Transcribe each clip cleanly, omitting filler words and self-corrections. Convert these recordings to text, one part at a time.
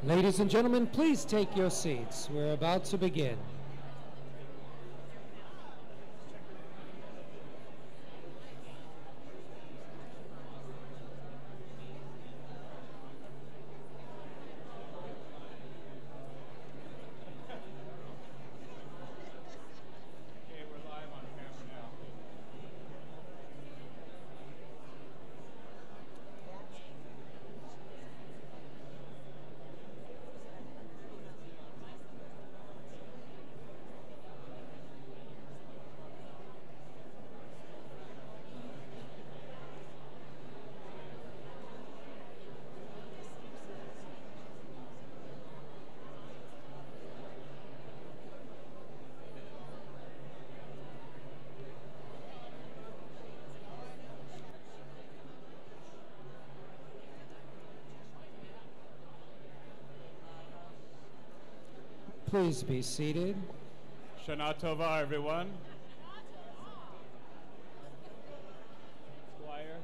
Ladies and gentlemen, please take your seats. We're about to begin. Please be seated. Shana Tova, everyone. Squire.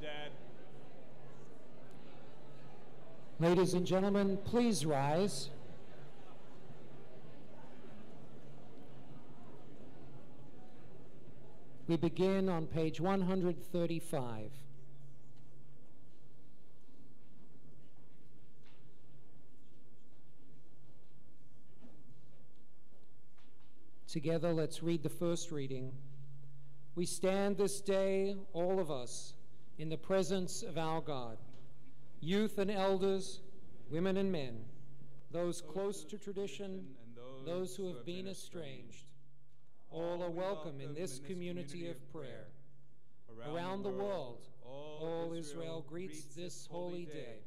Dad. Ladies and gentlemen, please rise. We begin on page 135. Together, let's read the first reading. We stand this day, all of us, in the presence of our God, youth and elders, women and men, those close to tradition, those who have been estranged. All are welcome in this community of prayer. Around the world, all Israel greets this holy day.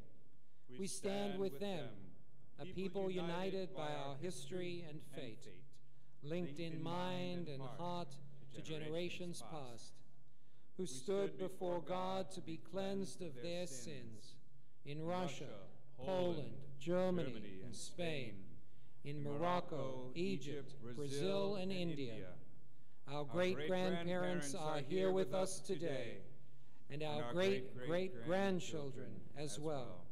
We stand with them, a people united by our history and fate, linked in mind and heart to generations past, who stood before God to be cleansed of their sins in Russia, Poland, Germany, and Spain, in Morocco, Egypt, Brazil, and India. Our great-grandparents are here with us today, and our great-great-grandchildren as well.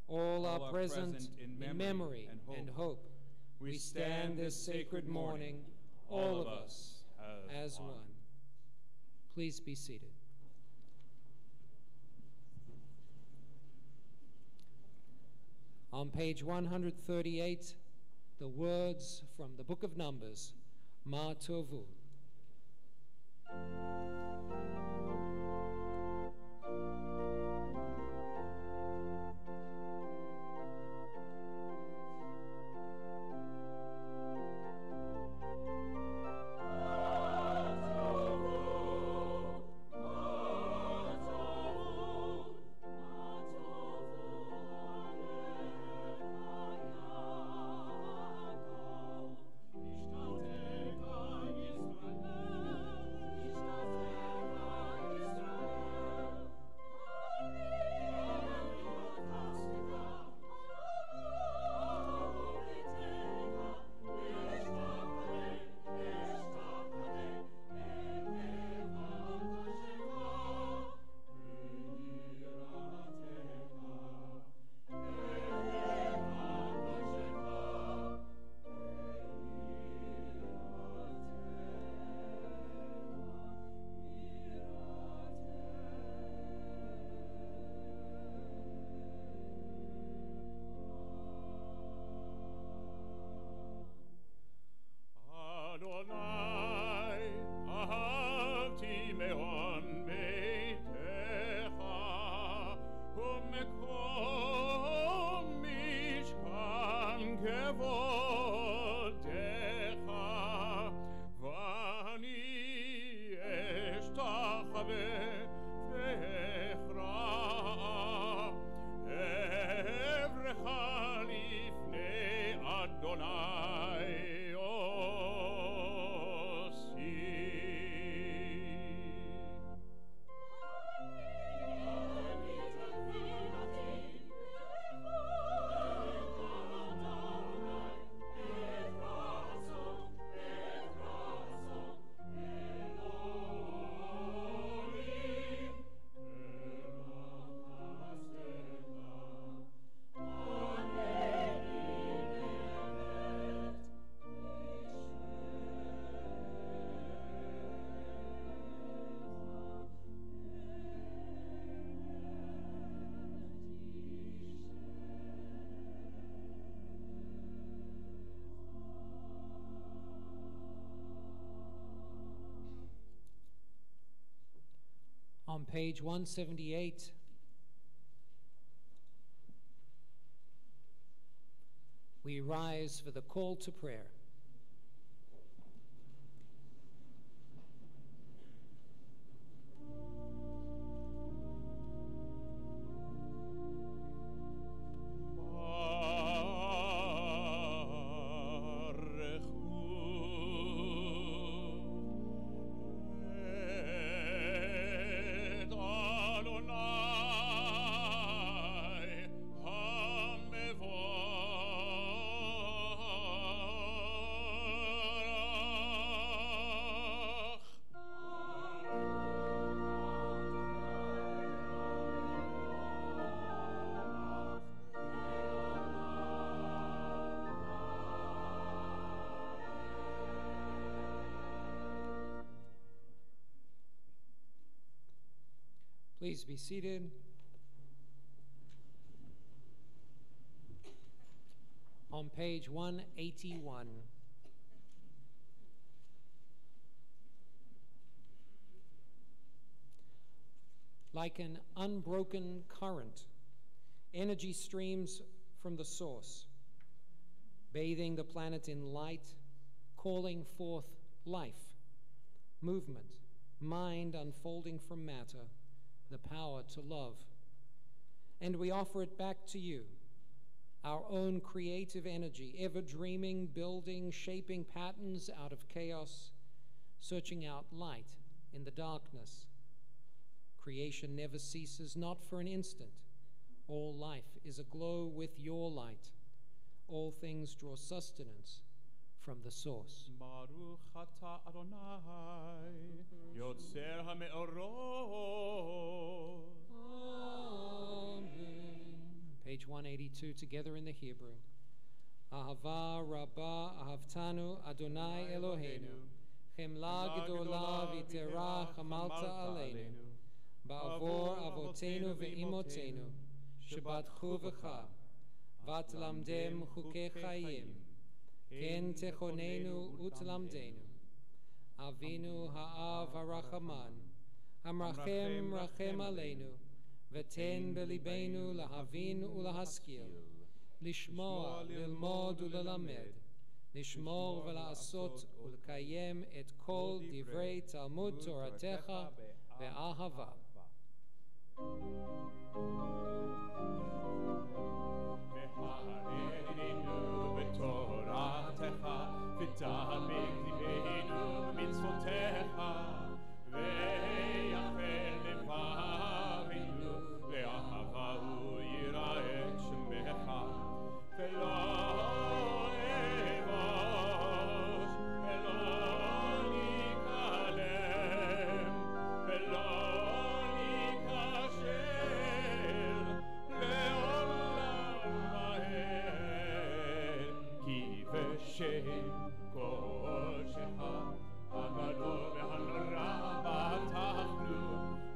All are present in memory and hope. We stand this sacred morning, all of us, as one. Please be seated. On page 138, the words from the book of Numbers, Ma Tovu. On page 178, we rise for the call to prayer. Please be seated. On page 181, like an unbroken current, energy streams from the source, bathing the planet in light, calling forth life, movement, mind unfolding from matter, the power to love. And we offer it back to you, our own creative energy, ever dreaming, building, shaping patterns out of chaos, searching out light in the darkness. Creation never ceases, not for an instant. All life is aglow with your light. All things draw sustenance from the source. Baruch atah Adonai, Yotzer HaMe'orot. Amen. Page 182, together in the Hebrew. Ahava Rabbah Ahavtanu Adonai Eloheinu, Chemla Gedola V'Terah Chamalta Aleinu, Ba'avor Avotenu Ve'imotenu, Shebatchu V'cha, Vatlamdem Chukei Chayim, Ken Techonenu Utlamdenu, Avinu Ha'av HaRachaman, Hamrachem Rachem Aleinu, V'ten Belibenu Lahavin Ulahaskil, Lishmoa, Lilmod Ulelamed, Lishmor Vela'asot Ulkayem et Kol Divrei Talmud Toratecha Be'ahava. ותעמיק ליבנו במצוותיך, ויחל לבבינו לאהבה וייראה שמך, ולא נבוש, ולא ניכלם, ולא ניכשל לעולם ועד, כי בשם קודשך הגדול והנורא בטחנו,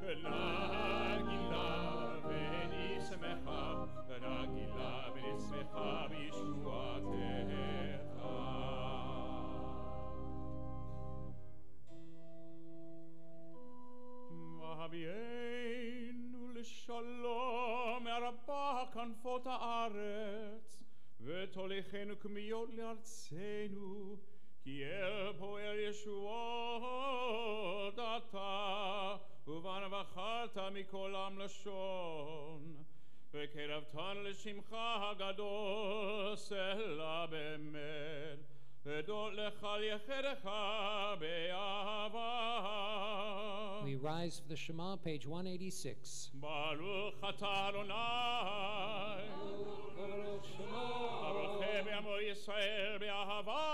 ונגילה ונשמחה, ונגילה ונשמחה בישועתך. והביאנו לשלום מהרבה כנפות הארץ, ותוליכנו כמיות לארצנו, כי אל פועל ישועות אתה, ובנו בחרת מכל עם לשון, וקרבתן לשמך הגדול סלע באמת, ודות לך על יחדך באהבה. We rise for the Shema, page 186. ברוך אתה אדוני, אברוכם בעמו ישראל באהבה.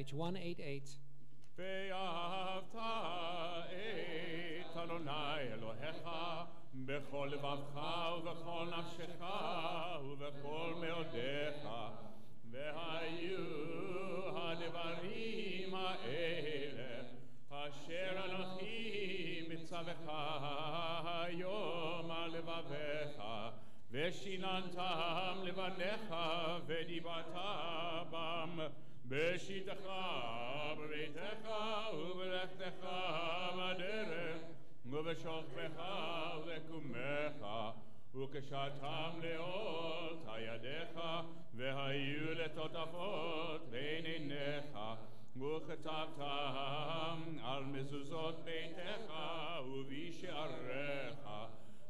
Page 188. ואהבת את אדוני אלוהיך בכל לבבך ובכל נפשך ובכל מאודיך, והיו הדברים האלה אשר אנוכי מצווך היום על לבביך, ושיננתם לבניך ודיברת בם בשיטתך בביתך ובלכתך בדרך ובשוכבך ובקומך, וכשאתם לעולת ידיך והיו לטוטפות בין עיניך, וכתבתם על מזוזות ביתך ובשעריך,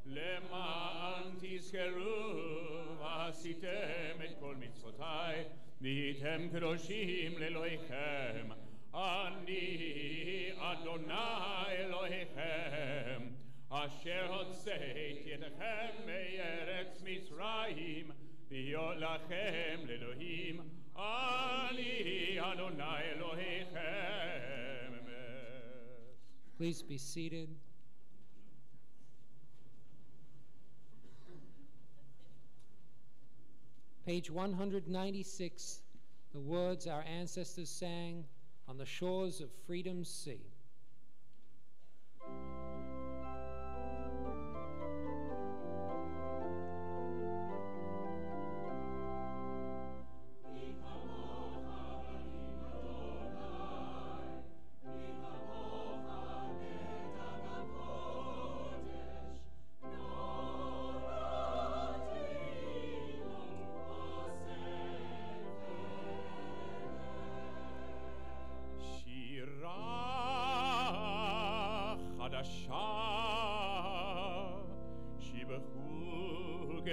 למען תזכרו ועשיתם את כל מצוותיי והייתם קדושים לאלוהיכם. אני אדוני אלוהיכם אשר הוצאתי אתכם מארץ מצרים להיות לכם לאלוהים. אני אדוני אלוהיכם. Please be seated. Page 196, the words our ancestors sang on the shores of Freedom's Sea.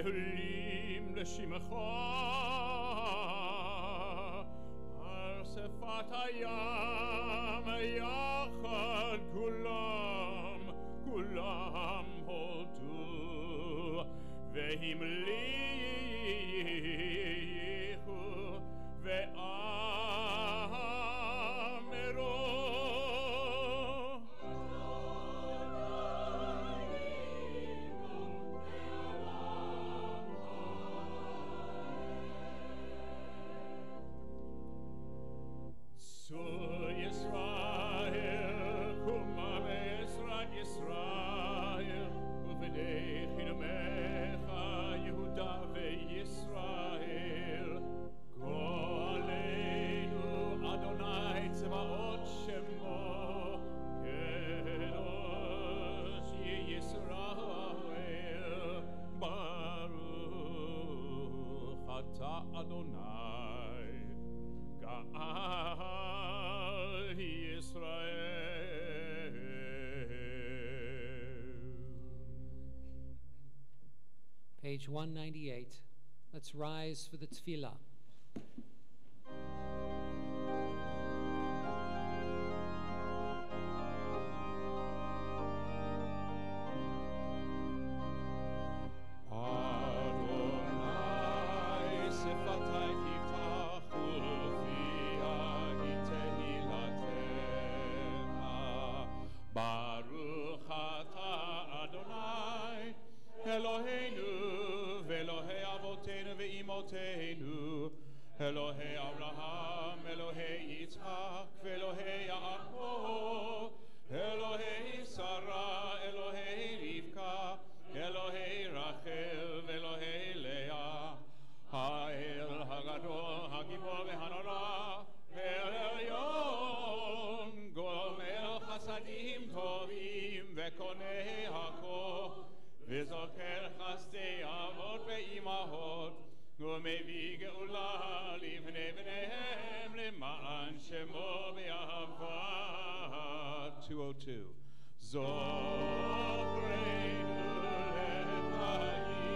גאולים לשמך על שפת הים יחד כולם הודו והמליכו ואמרו Page 198. Let's rise for the tefillah. אלוהי אברהם, אלוהי יצחק ואלוהי יעקב, אלוהי שרה, אלוהי רבקה, אלוהי רחל ואלוהי לאה, האל הגדול, הגיבור והנורא, העליון, גומל חסדים טובים וקונה הכל, וזוכר חסדי אבות ואימהות, ומביא גאולה לבני בניהם למען שמו באהבה. 202. זוכרנו לחיים מלך הארץ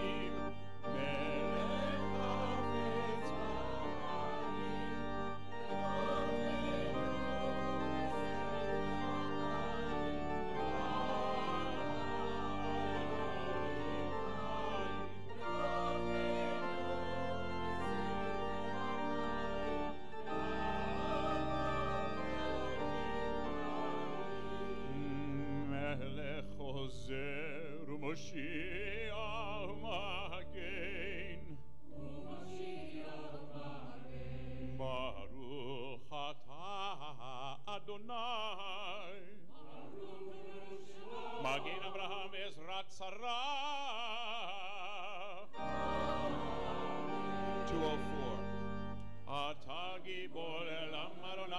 204. אתה גיבור אל אדוני,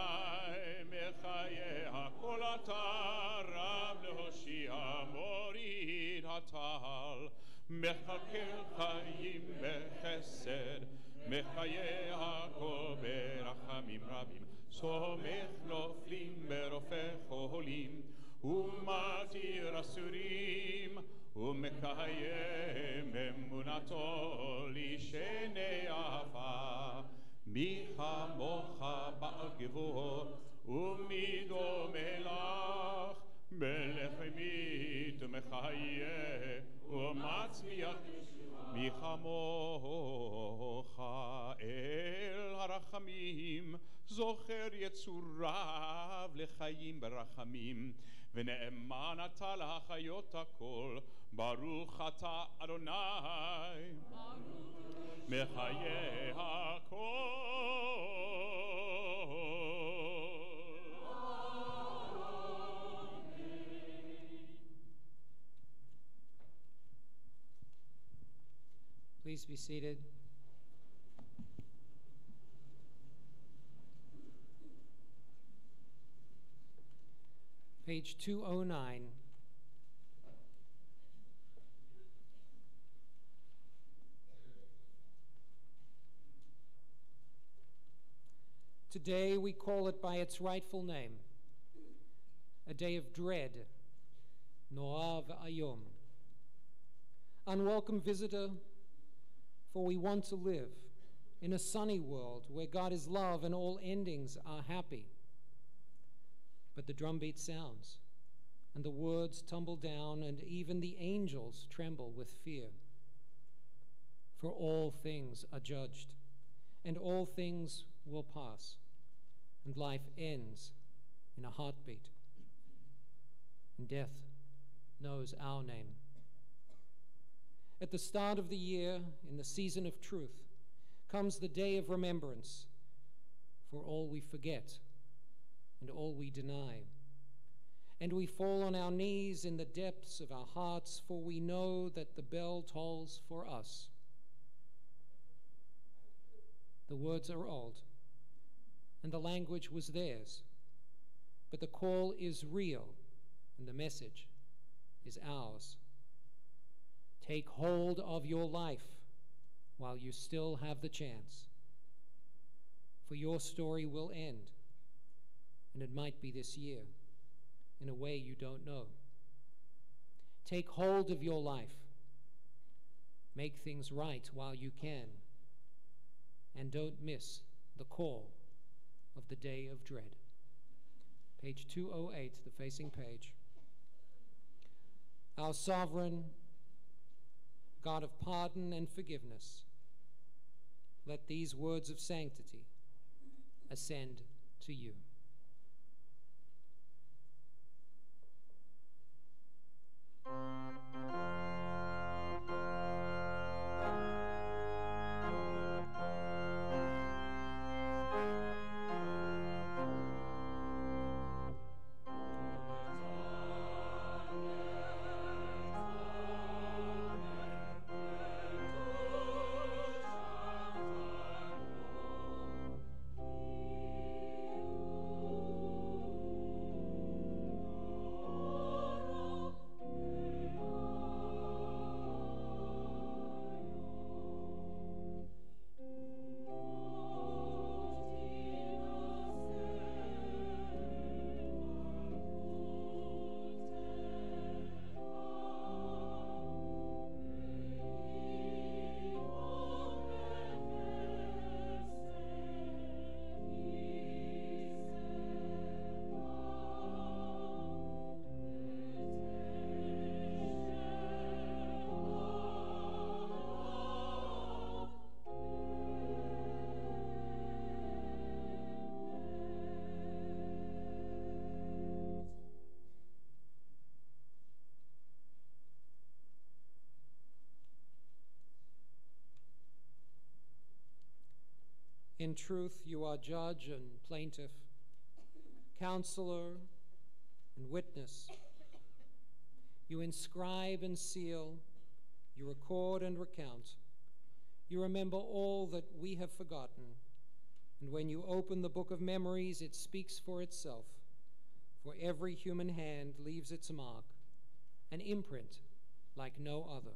מחיי הכל אתה רב להושיע, מוריד הטל, מחכה חיים בחסד, מחיי הכל ברחמים רבים, סומך נופלים ברופא חולים, ומתיר אסורים, ומקיים אמונתו לשני אהבה. מי כמוך בעל גבור, ומי דומה לך, מלך אמת ומחיה ומצמיח. מי כמוך אל הרחמים, זוכר יצוריו לחיים ברחמים, ונאמן אתה להחיות הכל. ברוך אתה אדוני, מחיי הכל. Please be seated. Page 209. Today we call it by its rightful name, a day of dread, Noav Ayom. Unwelcome visitor, for we want to live in a sunny world where God is love and all endings are happy. But the drumbeat sounds, and the words tumble down, and even the angels tremble with fear. For all things are judged, and all things will pass, and life ends in a heartbeat, and death knows our name. At the start of the year, in the season of truth, comes the day of remembrance for all we forget and all we deny. And we fall on our knees in the depths of our hearts, for we know that the bell tolls for us. The words are old, and the language was theirs, but the call is real, and the message is ours. Take hold of your life while you still have the chance, for your story will end, and it might be this year, in a way you don't know. Take hold of your life. Make things right while you can, and don't miss the call of the day of dread. Page 208, the facing page. Our sovereign God of pardon and forgiveness, let these words of sanctity ascend to you. In truth, you are judge and plaintiff, counselor and witness. You inscribe and seal, you record and recount. you remember all that we have forgotten. And when you open the book of memories, it speaks for itself. For every human hand leaves its mark, an imprint like no other.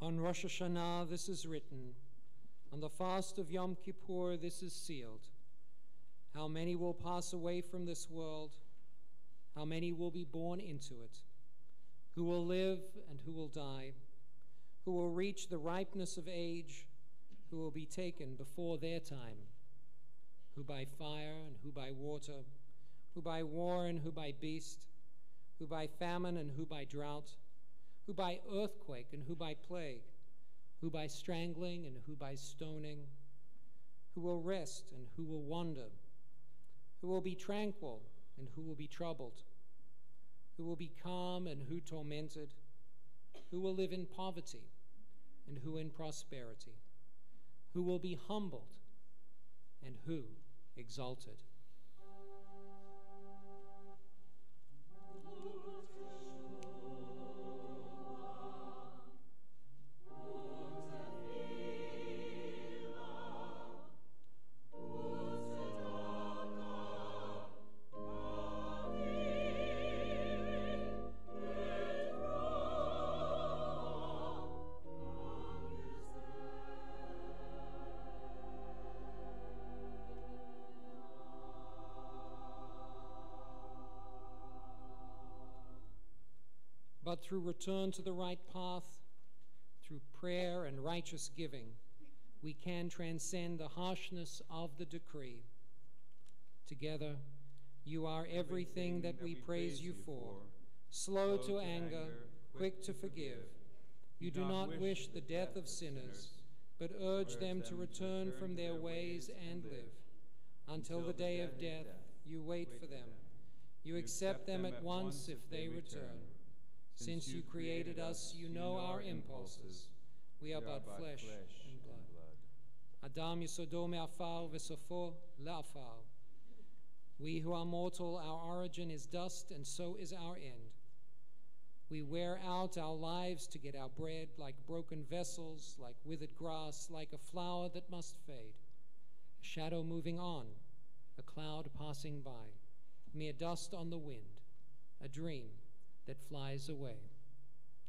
On Rosh Hashanah, this is written. On the fast of Yom Kippur, this is sealed. How many will pass away from this world? How many will be born into it? Who will live and who will die? Who will reach the ripeness of age? Who will be taken before their time? Who by fire and who by water? Who by war and who by beast? Who by famine and who by drought? Who by earthquake and who by plague? Who by strangling and who by stoning? who will rest and who will wander, who will be tranquil and who will be troubled, who will be calm and who tormented, who will live in poverty and who in prosperity, who will be humbled and who exalted. But through return to the right path, through prayer and righteous giving, we can transcend the harshness of the decree. Together, you are everything that we praise you for, slow to anger, quick to forgive. You do not wish the death of sinners, but urge them to return from their ways and live. Until the day of death, you wait for them. You accept them at once if they return. Since you created us, you know our impulses. We are but flesh and blood. Adam yesodom me'afar v'sofo le'afar. We who are mortal, our origin is dust, and so is our end. We wear out our lives to get our bread, like broken vessels, like withered grass, like a flower that must fade. A shadow moving on, a cloud passing by, mere dust on the wind, a dream that flies away.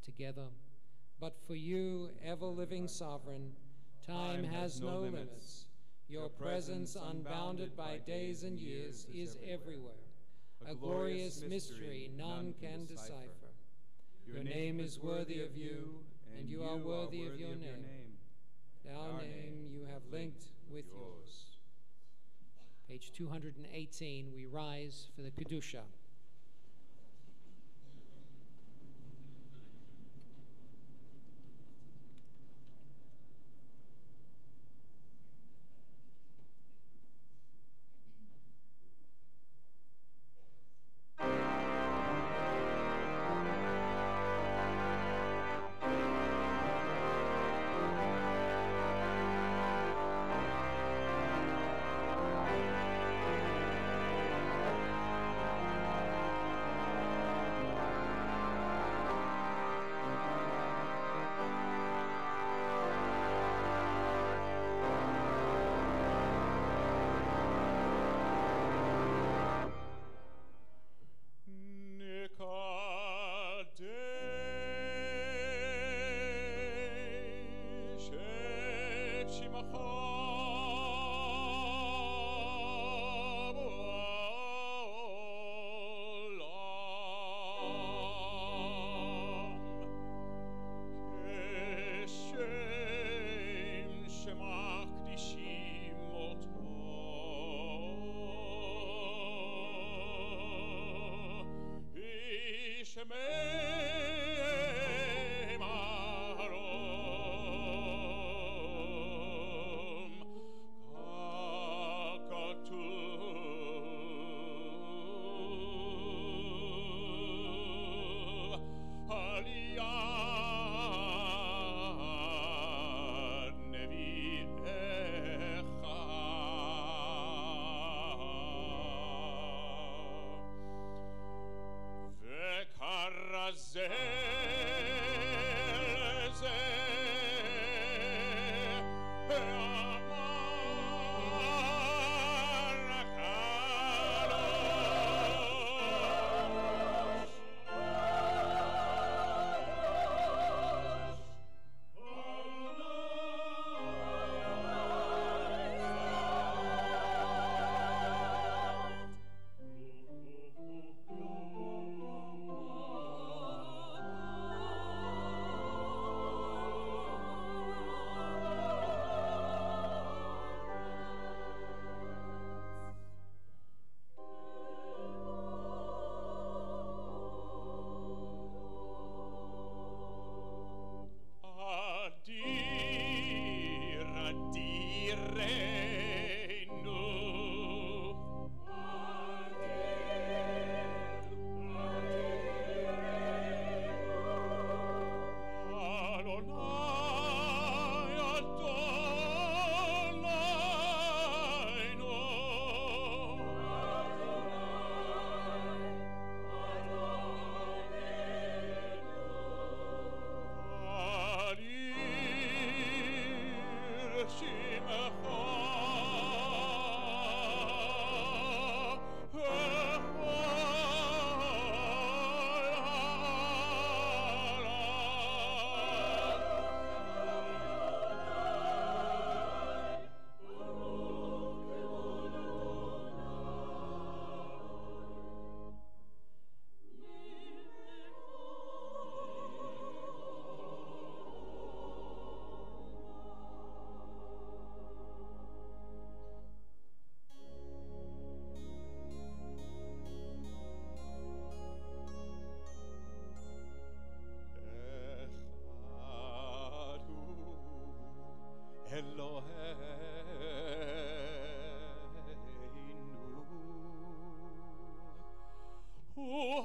Together, but for you, ever-living sovereign, time has no limits. Your presence, unbounded by days and years, is everywhere. A glorious mystery none can decipher. Your name is worthy of you, and you are worthy of your name. Our name you have linked with yours. Page 218, we rise for the Kedusha.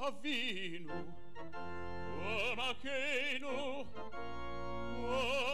Avinu, O Malkeinu, O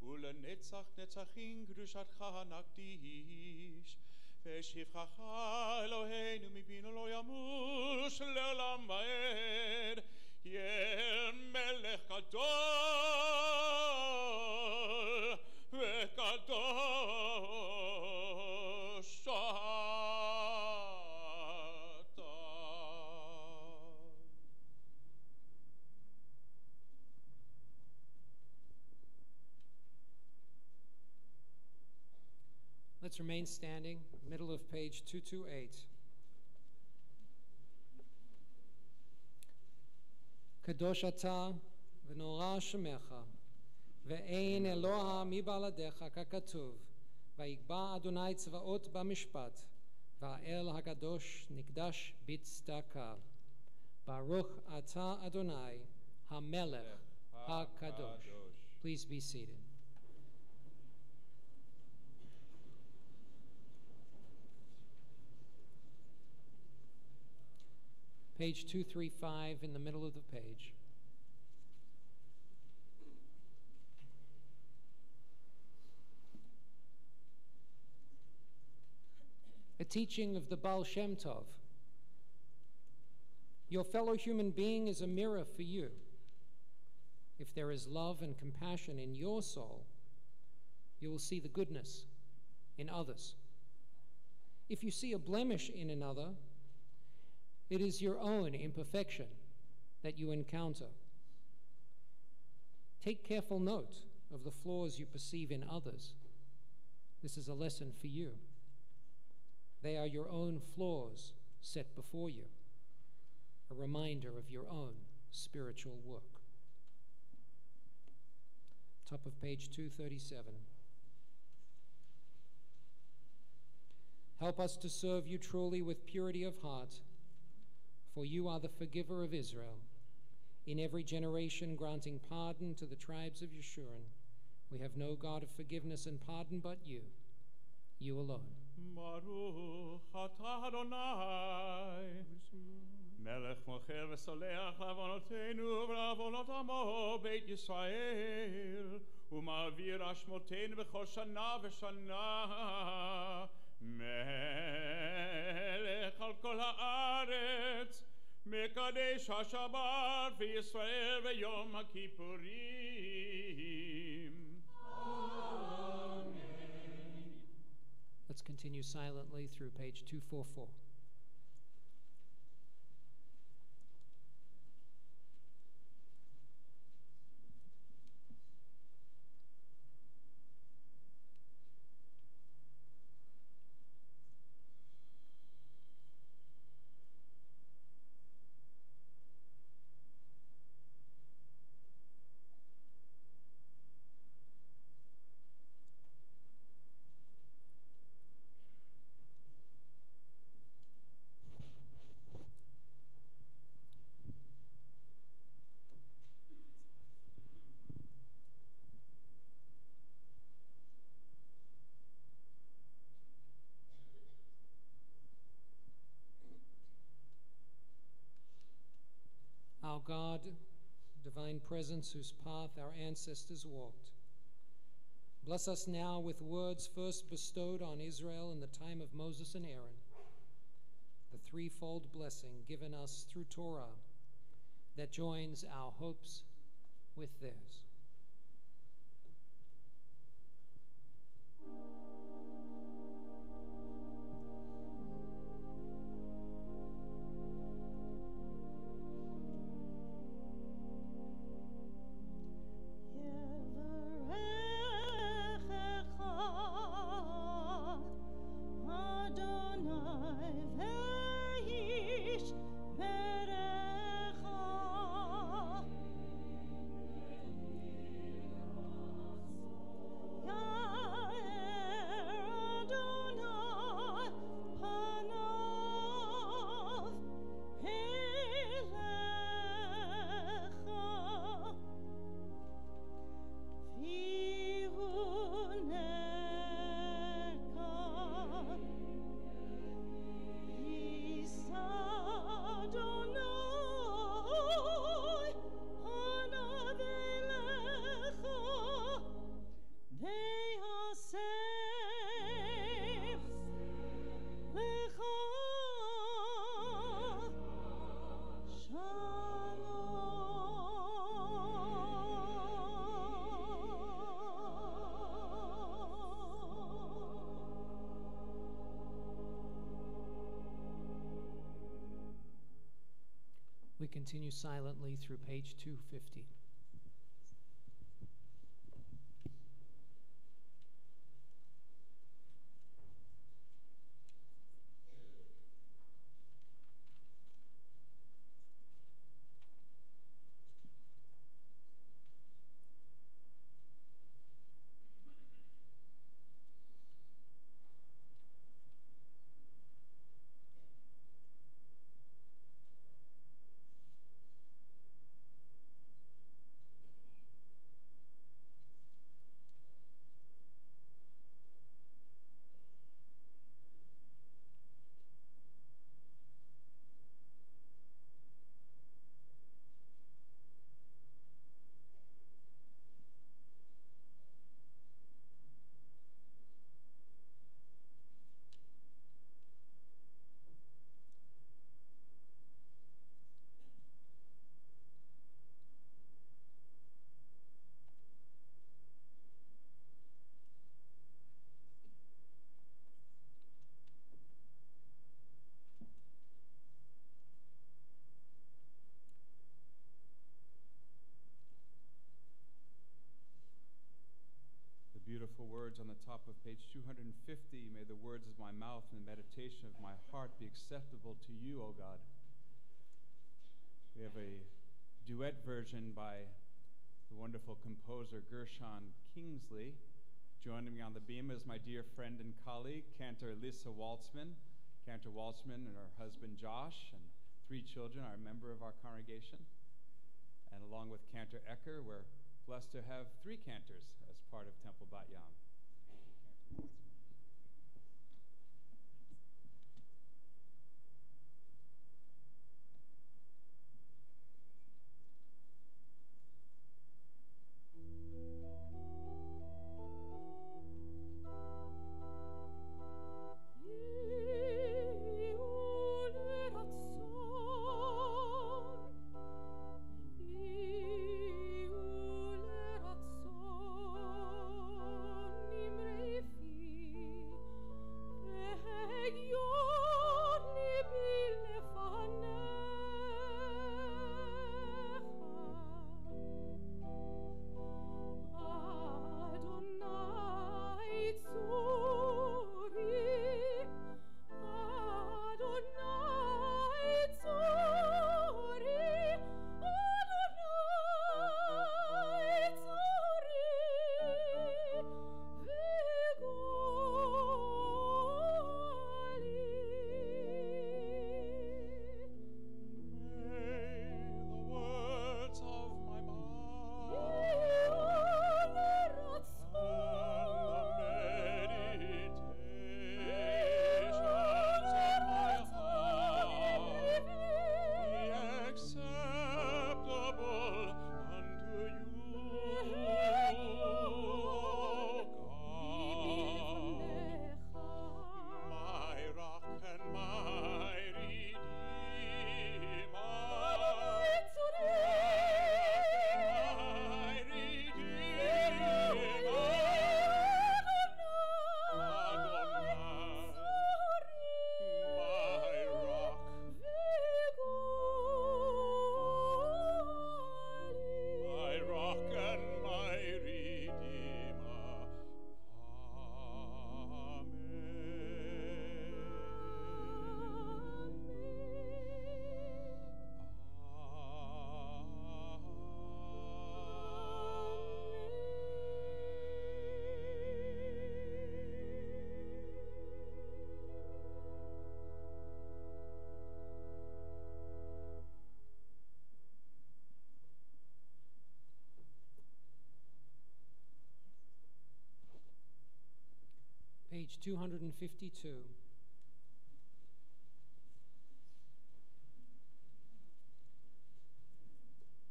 ולנצח נצחים קדושתך נקדיש, ושבחך אלוהינו מפינו לא ימוש לעולם ועד. יהיה מלך גדול וקדוש אתה. Let's remain standing, middle of page 228. קדוש אתה ונורא שמך, ואין אלוה מבלעדיך ככתוב, ויקבע אדוני צבאות במשפט, והאל הקדוש נקדש בצדקה. ברוך אתה אדוני המלך הקדוש. Please be seated. Page 235 in the middle of the page. A teaching of the Baal Shem Tov. Your fellow human being is a mirror for you. If there is love and compassion in your soul, you will see the goodness in others. If you see a blemish in another, it is your own imperfection that you encounter. Take careful note of the flaws you perceive in others. This is a lesson for you. They are your own flaws set before you, a reminder of your own spiritual work. top of page 237. Help us to serve you truly with purity of heart, for you are the forgiver of Israel. In every generation granting pardon to the tribes of Yeshurun, we have no God of forgiveness and pardon but you alone. Baruch atah Adonai, Melech mocher v'soleach la'avonotenu v'la'avonot amo Beit Yisrael, u'ma'avir ashmoteinu b'chol shana v'shana, Melech al kol ha'aretz, Mekadesh ha'shabbat v'Yisrael v'yom ha'kippurim. Let's continue silently through page 244. Our God, divine presence whose path our ancestors walked, bless us now with words first bestowed on Israel in the time of Moses and Aaron, the threefold blessing given us through Torah that joins our hopes with theirs. We continue silently through page 250. Beautiful words on the top of page 250. May the words of my mouth and the meditation of my heart be acceptable to you, O God. We have a duet version by the wonderful composer Gershon Kingsley. Joining me on the beam is my dear friend and colleague, Cantor Lisa Waltzman. Cantor Waltzman and her husband Josh and 3 children are a member of our congregation. And along with Cantor Ecker, we're blessed to have 3 cantors as part of Temple Bat Yam. Page 252.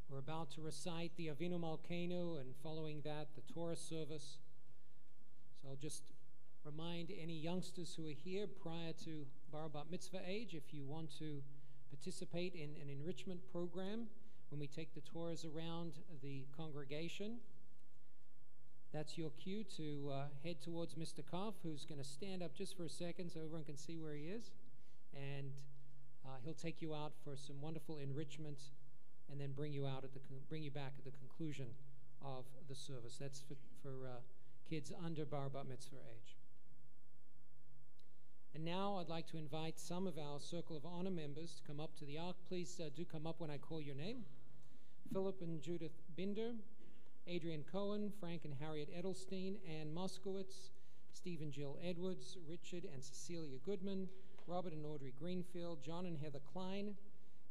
We're about to recite the Avinu Malkeinu, and following that, the Torah service. So I'll just remind any youngsters who are here prior to Bar Bat Mitzvah age, if you want to participate in an enrichment program when we take the Torahs around the congregation, that's your cue to head towards Mr. Koff, who's going to stand up just for a second so everyone can see where he is. And he'll take you out for some wonderful enrichment and then bring you back at the conclusion of the service. That's for kids under Bar Bat Mitzvah age. And now I'd like to invite some of our Circle of Honor members to come up to the ark. Please do come up when I call your name. Philip and Judith Binder, Adrian Cohen, Frank and Harriet Edelstein, Ann Moskowitz, Steve and Jill Edwards, Richard and Cecilia Goodman, Robert and Audrey Greenfield, John and Heather Klein,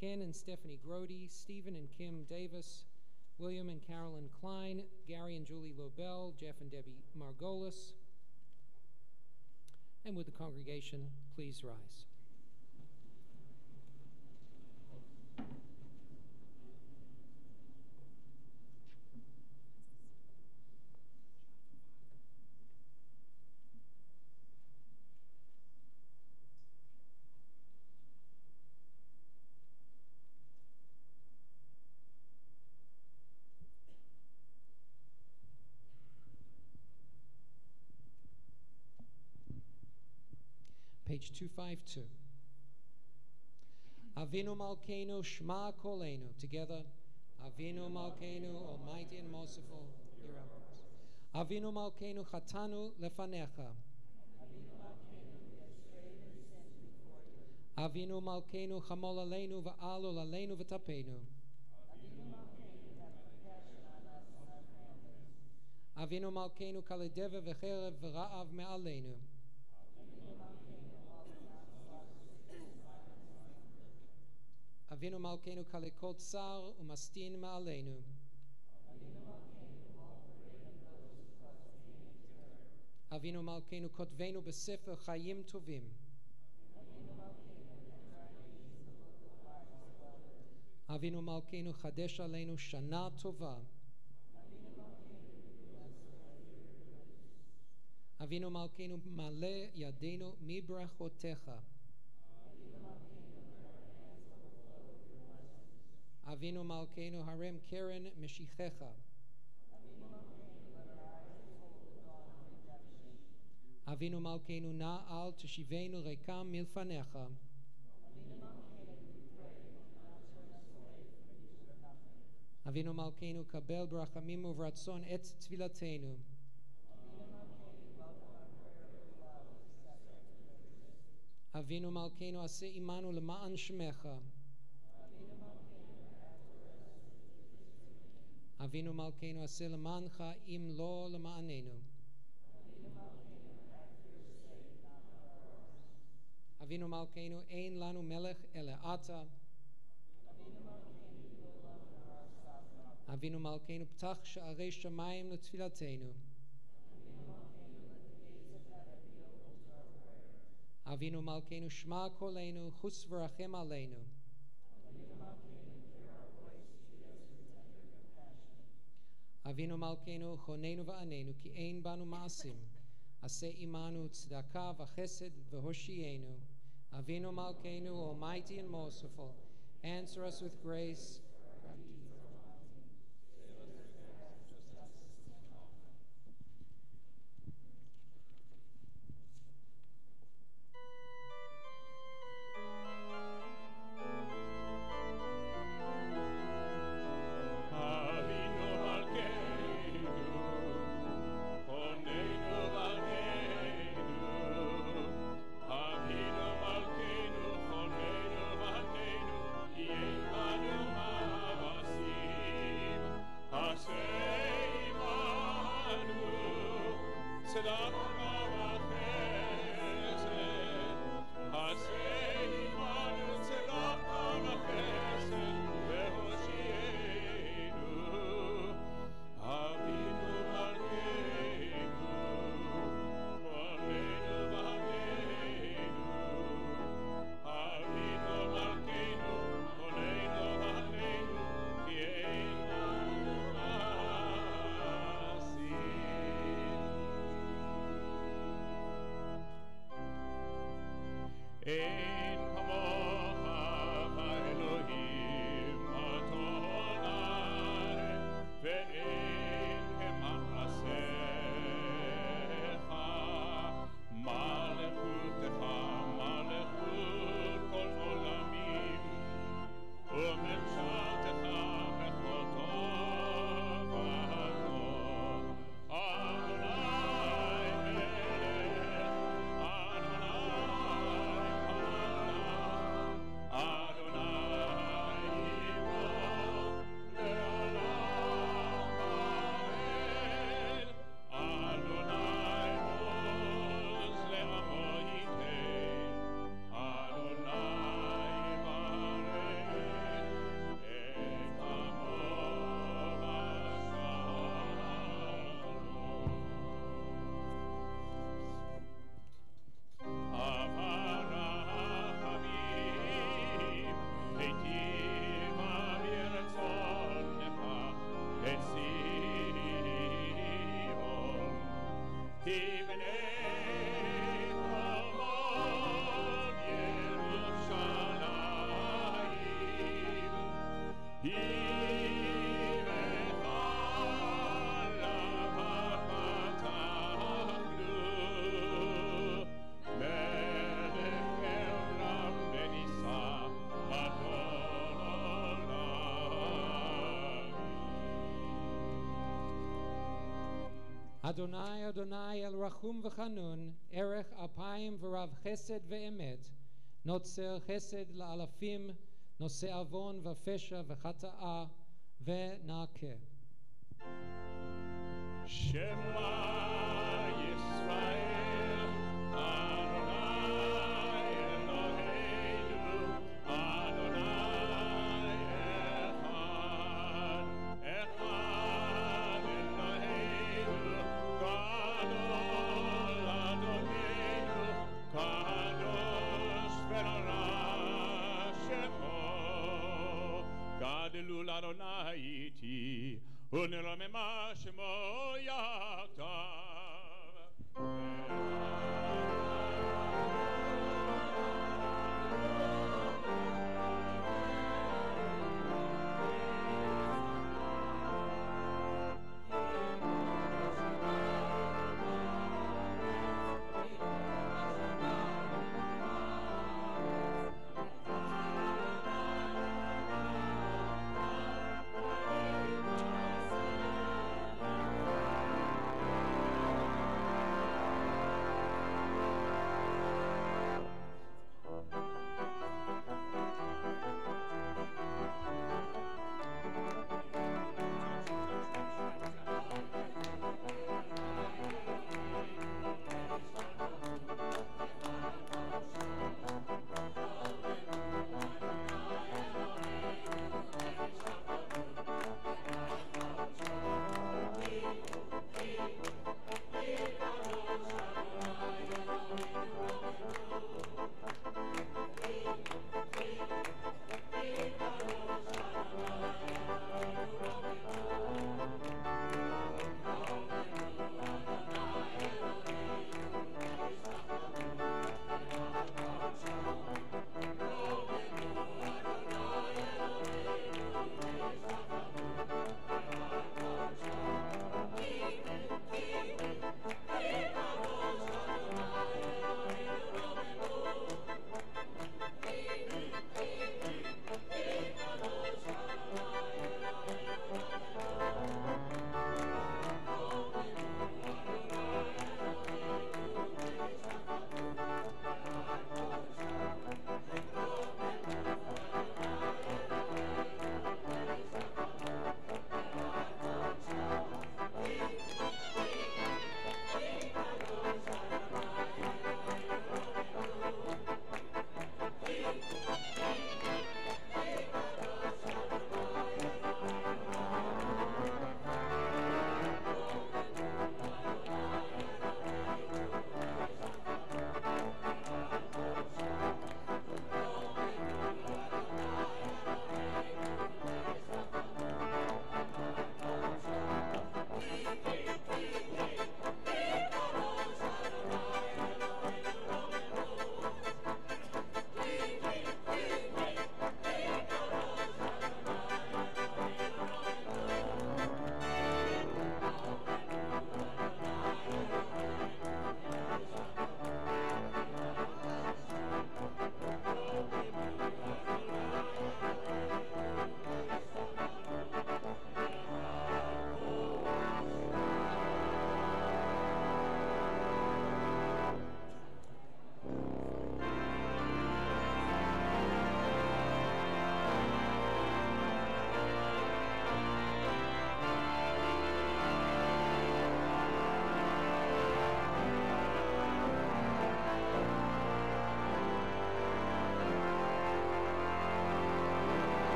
Ken and Stephanie Grody, Stephen and Kim Davis, William and Carolyn Klein, Gary and Julie Lobel, Jeff and Debbie Margolis. And would the congregation please rise? Page 252. Avinu Malkeinu Shema Kolenu. Together. Avinu Malkeinu, Almighty and merciful, hear our prayers. Avinu Malkeinu Chatanu Lefanecha. Avinu Malkeinu Chamol Aleinu Va'alol Aleinu V'Tapenu. אבינו מלכנו כלי דבק וחרב ורעב מעלינו. אבינו מלכנו כלי כל צר ומסטין מעלינו. אבינו מלכנו כותבנו בספר חיים טובים. אבינו מלכנו חדש עלינו שנה טובה. אבינו מלכנו מלא ידינו מברכותיך. אבינו מלכנו הרם קרן משיחך. אבינו מלכנו נא אל תשיבנו ריקם מלפניך. אבינו מלכנו קבל ברחמים וברצון את תפילתנו. אבינו מלכנו עשה עמנו למען שמך. אבינו מלכנו עשה למענך אם לא למעננו. אבינו מלכנו אין לנו מלך אלא אתה. אבינו מלכנו פתח שערי שמיים לתפילתנו. אבינו מלכנו שמע קולנו חוס ורחם עלינו. אבינו מלכנו חוננו ועננו כי אין בנו מעשים. עשה עמנו צדקה וחסד והושיענו. Avinu Malkeinu, almighty and merciful, answer us with grace. אין כמוך האלוהים אדוני, ואין כמעשיך. מלכותך מלכות כל עולמים, וממשלתך בכל טוב וטוב. אדוני אדוני אדוני אל רחום וחנון, ערך אפיים ורב חסד ואמת, נוצר חסד לאלפים, נושא עוון ופשע וחטאה ונעקה. Shema Yisrael, Adonai Eloheinu, Adonai Echad, Echad Eloheinu, Gadol Adonenu, Kadosh v'nora Shemo, Gadelul Adonai iti, Uniromema Shemo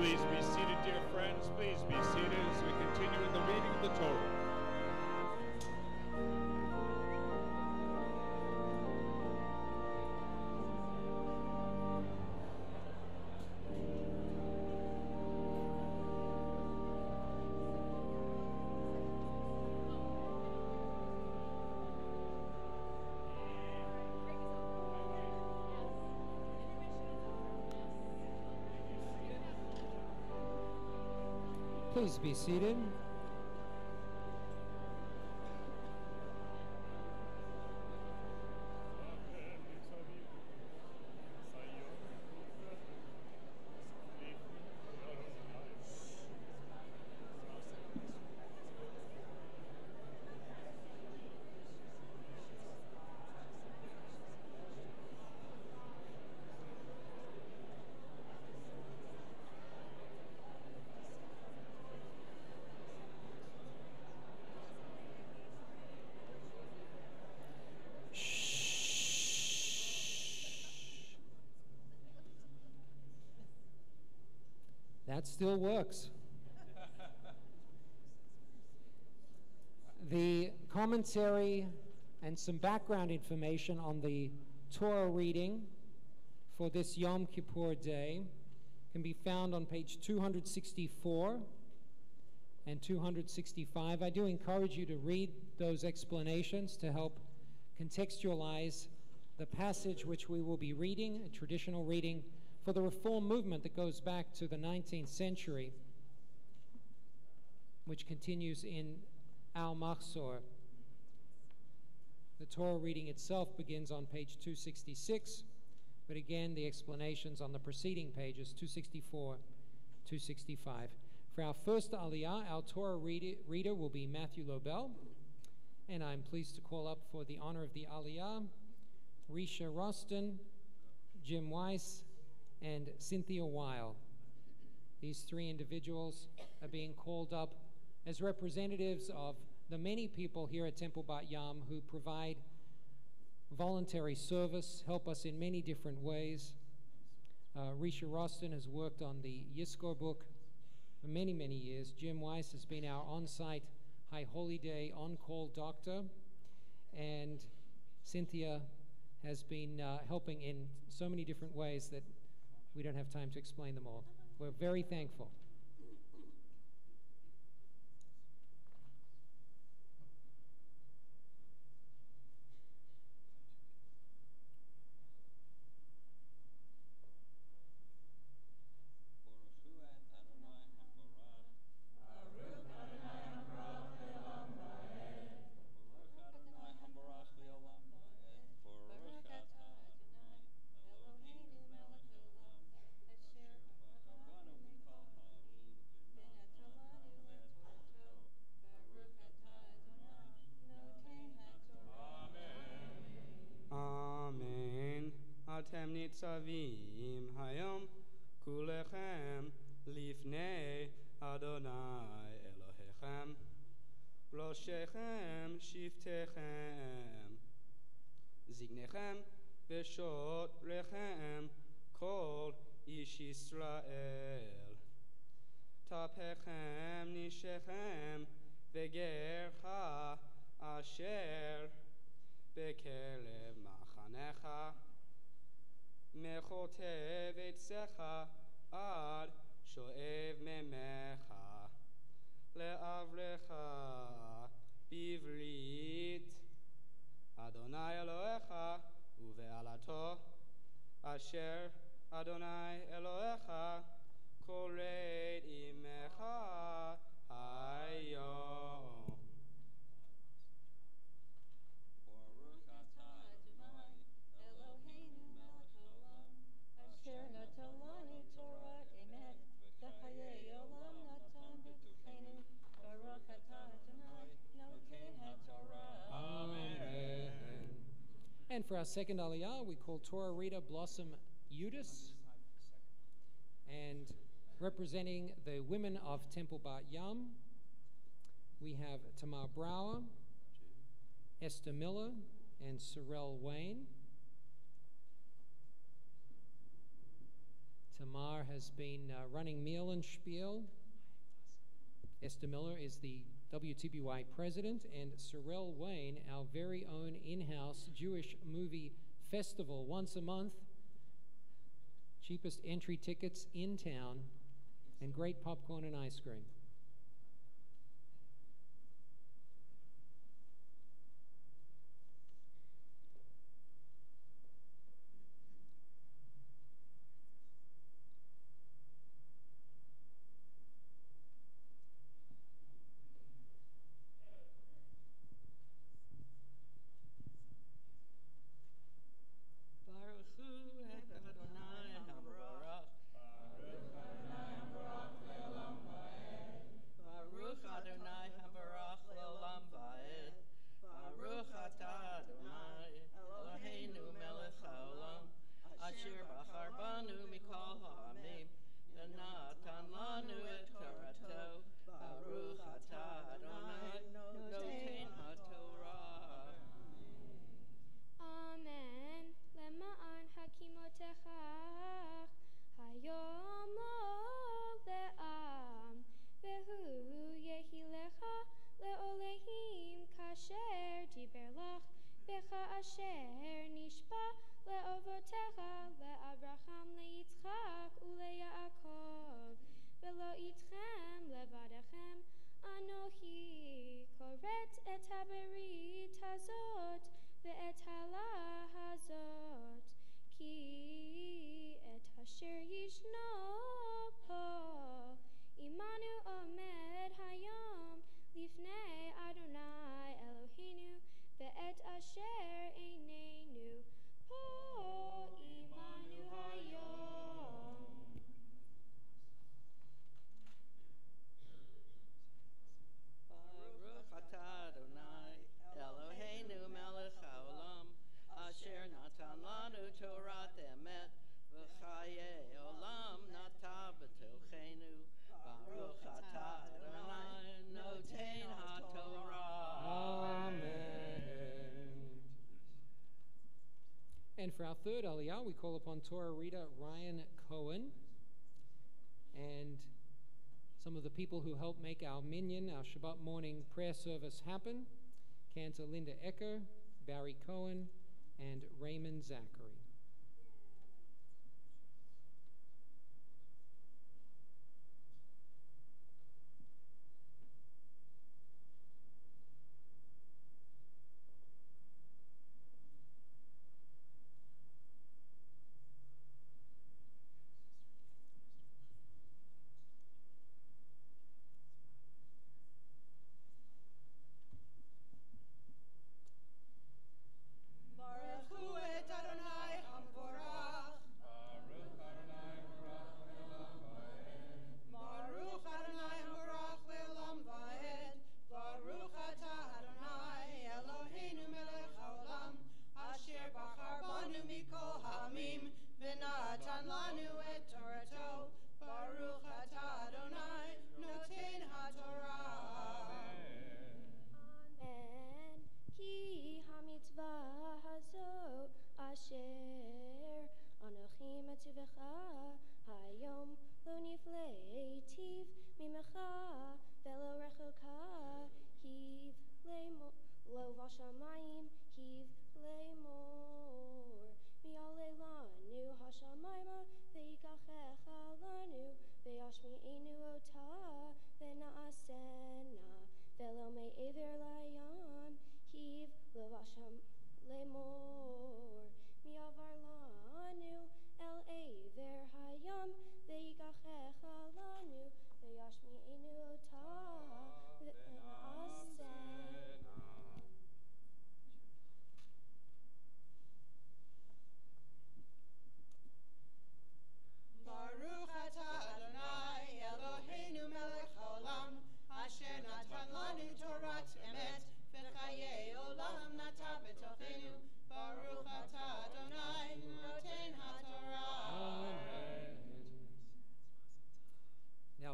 Please be seated, dear friends. Please be seated as we continue in the reading of the Torah. Please be seated. That still works. The commentary and some background information on the Torah reading for this Yom Kippur day can be found on page 264 and 265. I do encourage you to read those explanations to help contextualize the passage which we will be reading, a traditional reading for the Reform movement that goes back to the 19th century, which continues in Al Machzor. The Torah reading itself begins on page 266, but again, the explanations on the preceding pages, 264, 265. For our first Aliyah, our Torah reader will be Matthew Lobel, and I'm pleased to call up for the honor of the Aliyah, Risha Roston, Jim Weiss, and Cynthia Weil. These three individuals are being called up as representatives of the many people here at Temple Bat Yam who provide voluntary service, help us in many different ways. Risha Roston has worked on the Yizkor book for many, many years. Jim Weiss has been our on-site High Holy Day on-call doctor, and Cynthia has been helping in so many different ways that we don't have time to explain them all. We're very thankful. אתם ניצבים היום כולכם לפני אדוני אלוהיכם, ראשיכם שבטיכם, זקניכם ושוטריכם כל איש ישראל, טפכם נשיכם וגרך אשר בקרב מחנך, מכותב עצך עד שואב ממך, לעברך בברית אדוני אלוהיך ובעלתו, אשר אדוני אלוהיך כורת עמך היום. And for our second Aliyah, we call Torah reader Blossom Eudes. And representing the women of Temple Bat Yam, we have Tamar Brower, Esther Miller, and Sorrel Wayne. Tamar has been running Meal and Spiel. Esther Miller is the WTBY president, and Sorrel Wayne, our very own in-house Jewish movie festival, once a month. Cheapest entry tickets in town, and great popcorn and ice cream. And for our third Aliyah, we call upon Torah reader Ryan Cohen and some of the people who help make our minyan, our Shabbat morning prayer service happen. Cantor Linda Ecker, Barry Cohen, and Raymond Zachary.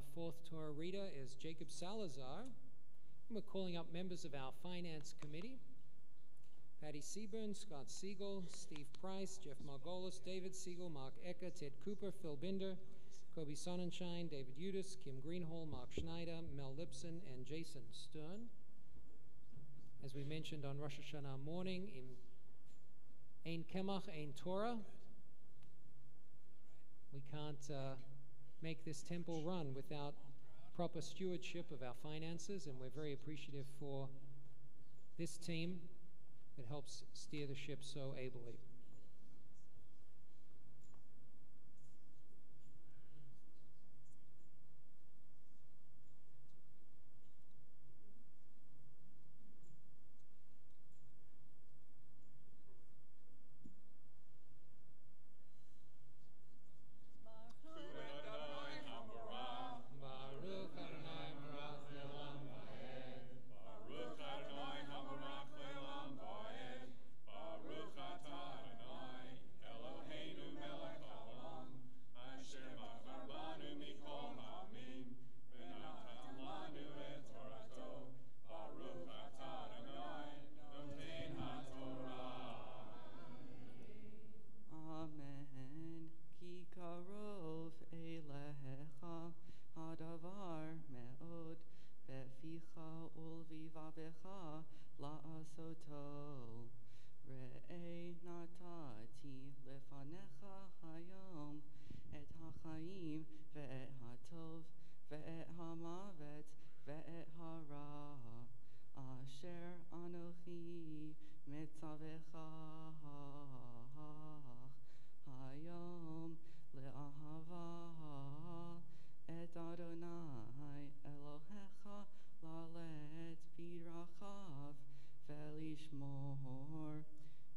Our fourth Torah reader is Jacob Salazar. And we're calling up members of our finance committee. Patty Seaburn, Scott Siegel, Steve Price, Jeff Margolis, David Siegel, Mark Ecker, Ted Cooper, Phil Binder, Kobe Sonnenschein, David Udis, Kim Greenhall, Mark Schneider, Mel Lipson, and Jason Stern. As we mentioned on Rosh Hashanah morning, Ein Kemach, Ein Torah. We can't make this temple run without proper stewardship of our finances, and we're very appreciative for this team that helps steer the ship so ably.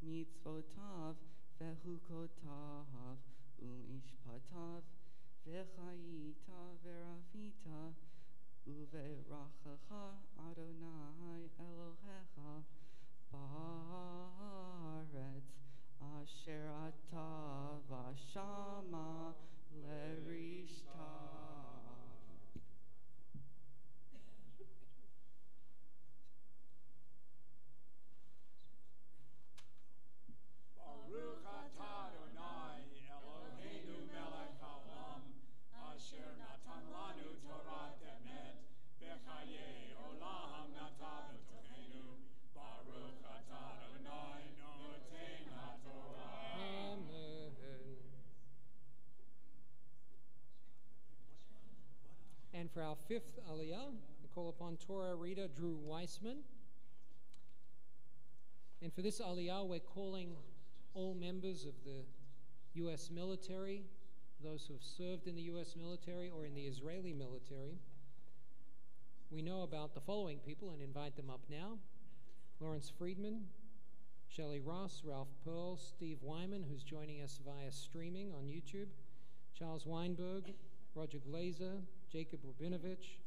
mitzvotav vechukotav umishpatav vechayita veravita uverachacha Adonai Elohecha ba'aretz asher ata vashama lerishta. Baruch atah Adonai Eloheinu melech haolam asher natan lanu Torat emet v'chayei olam nata b'tochenu. Baruch atah Adonai noten haTorah. Amen. And for our fifth aliyah, we call upon Torah reader Drew Weissman. And for this aliyah, we're calling all members of the U.S. military, those who have served in the U.S. military or in the Israeli military. We know about the following people and invite them up now: Lawrence Friedman, Shelley Ross, Ralph Pearl, Steve Wyman, who's joining us via streaming on YouTube, Charles Weinberg, Roger Glazer, Jacob Rabinovich,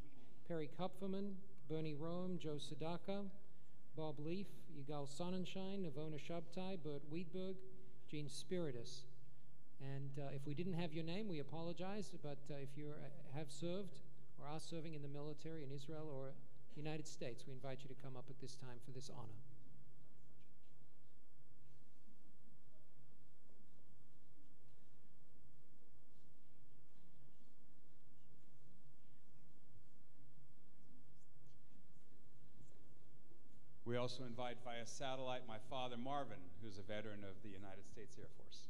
Perry Kupferman, Bernie Rome, Joe Sadaka, Bob Leaf, Yigal Sonnenschein, Navona Shabtai, Bert Wiedberg, Gene Spiritus. And if we didn't have your name, we apologize, but if you have served or are serving in the military in Israel or the United States, we invite you to come up at this time for this honor. We also invite via satellite my father, Marvin, who's a veteran of the United States Air Force.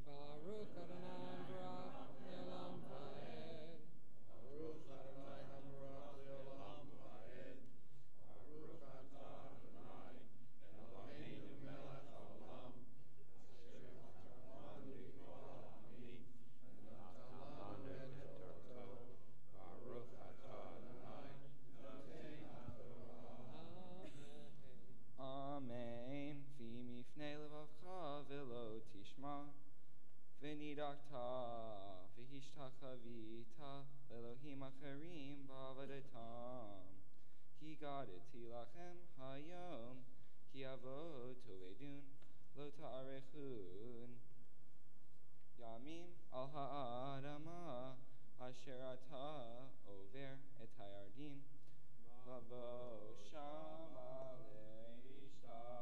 Baruch Adonai Baruch Le'olam Va'ed. ונדחתה והשתחווית לאלוהים אחרים בעבודתם. הגדתי לכם היום כי אבות תאבדון לא תאריכון ימים על האדמה אשר אתה עובר את הירדן לבוא שמה לשתות.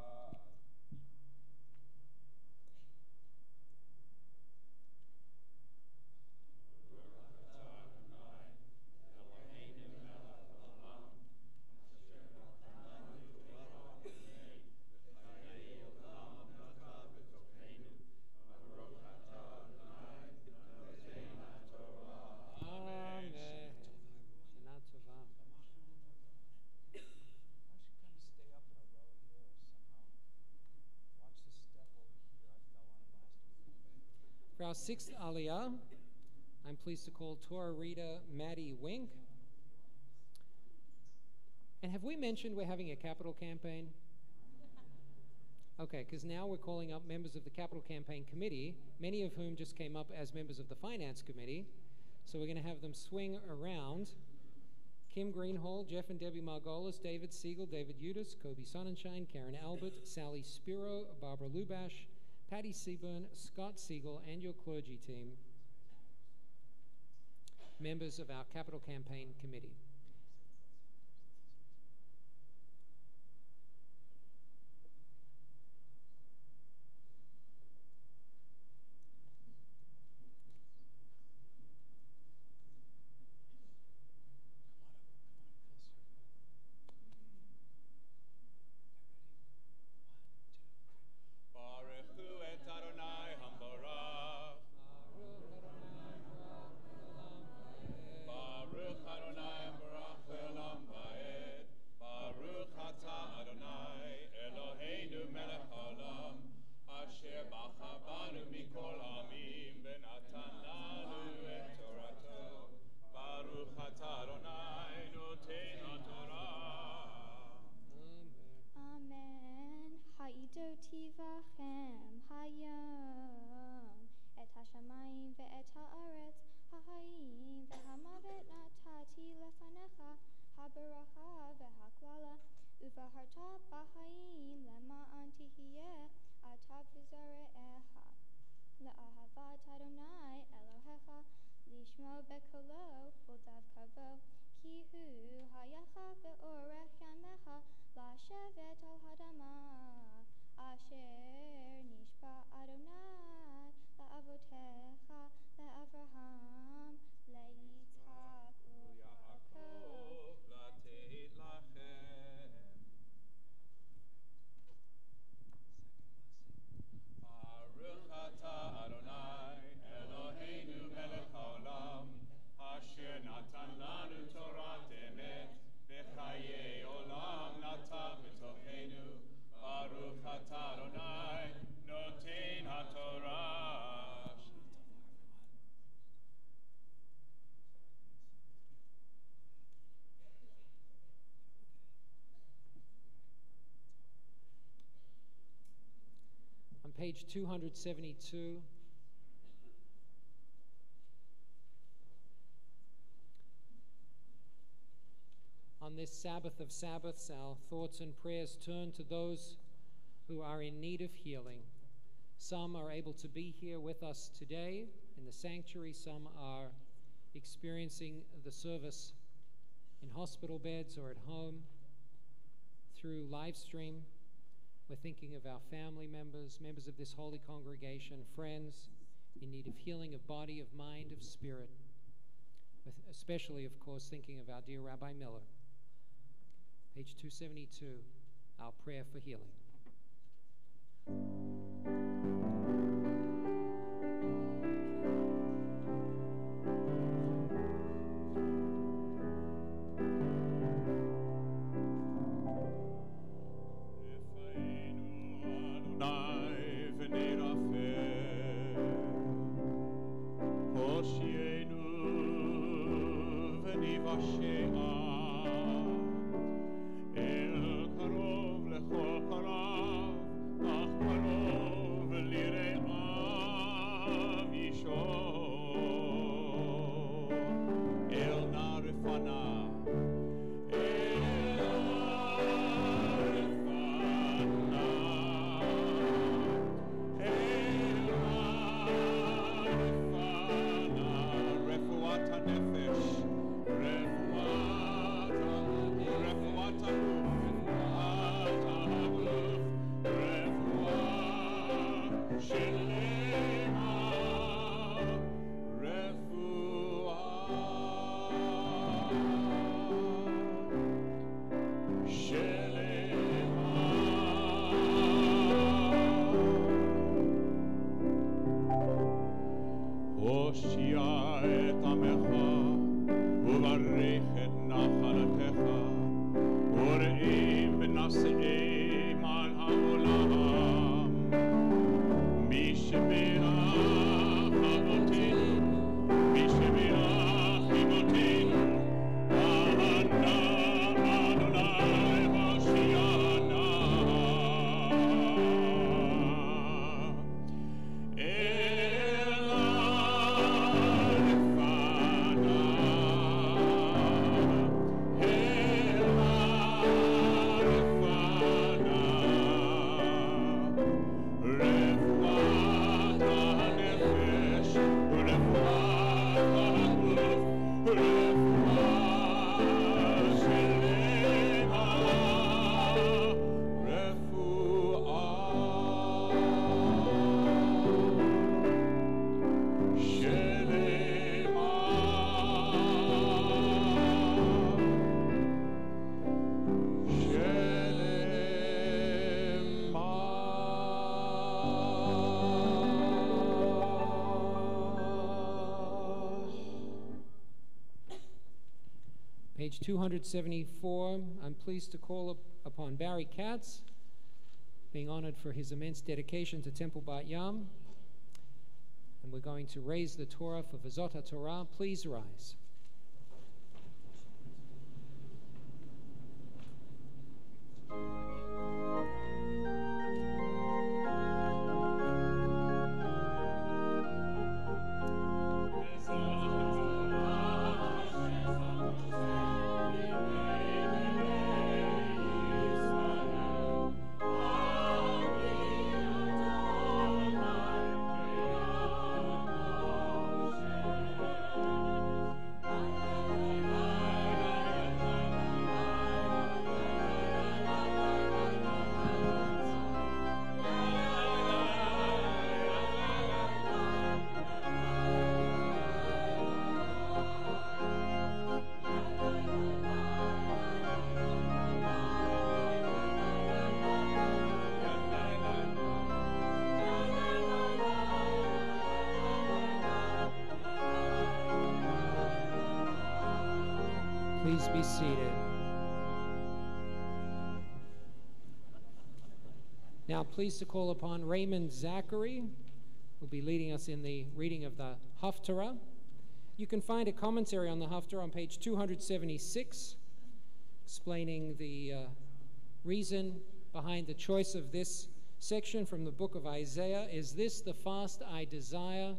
For our sixth Aliyah, I'm pleased to call Torah reader Maddie Wink. And have we mentioned we're having a capital campaign? Okay, because now we're calling up members of the capital campaign committee, many of whom just came up as members of the finance committee. So we're going to have them swing around. Kim Greenhall, Jeff and Debbie Margolis, David Siegel, David Udis, Kobe Sonnenschein, Karen Albert, Sally Spiro, Barbara Lubash, Patty Seaburn, Scott Siegel, and your clergy team, members of our capital campaign committee. On page 272, on this Sabbath of Sabbaths, our thoughts and prayers turn to those who are in need of healing. Some are able to be here with us today in the sanctuary. Some are experiencing the service in hospital beds or at home through live stream. We're thinking of our family members, members of this holy congregation, friends in need of healing of body, of mind, of spirit, especially, of course, thinking of our dear Rabbi Miller. Page 272, our prayer for healing. הושיע את עמך וברך את נחלתך ורעים ונשאים על העולם משבירך אבותינו משבירך אמותינו אהנה אדוני הושיענה Page 274, I'm pleased to call upon Barry Katz, being honored for his immense dedication to Temple Bat Yam. And we're going to raise the Torah for V'zot HaTorah. Please rise. Please be seated. Now, pleased to call upon Raymond Zachary, who will be leading us in the reading of the Haftarah. You can find a commentary on the Haftarah on page 276, explaining the reason behind the choice of this section from the book of Isaiah. Is this the fast I desire?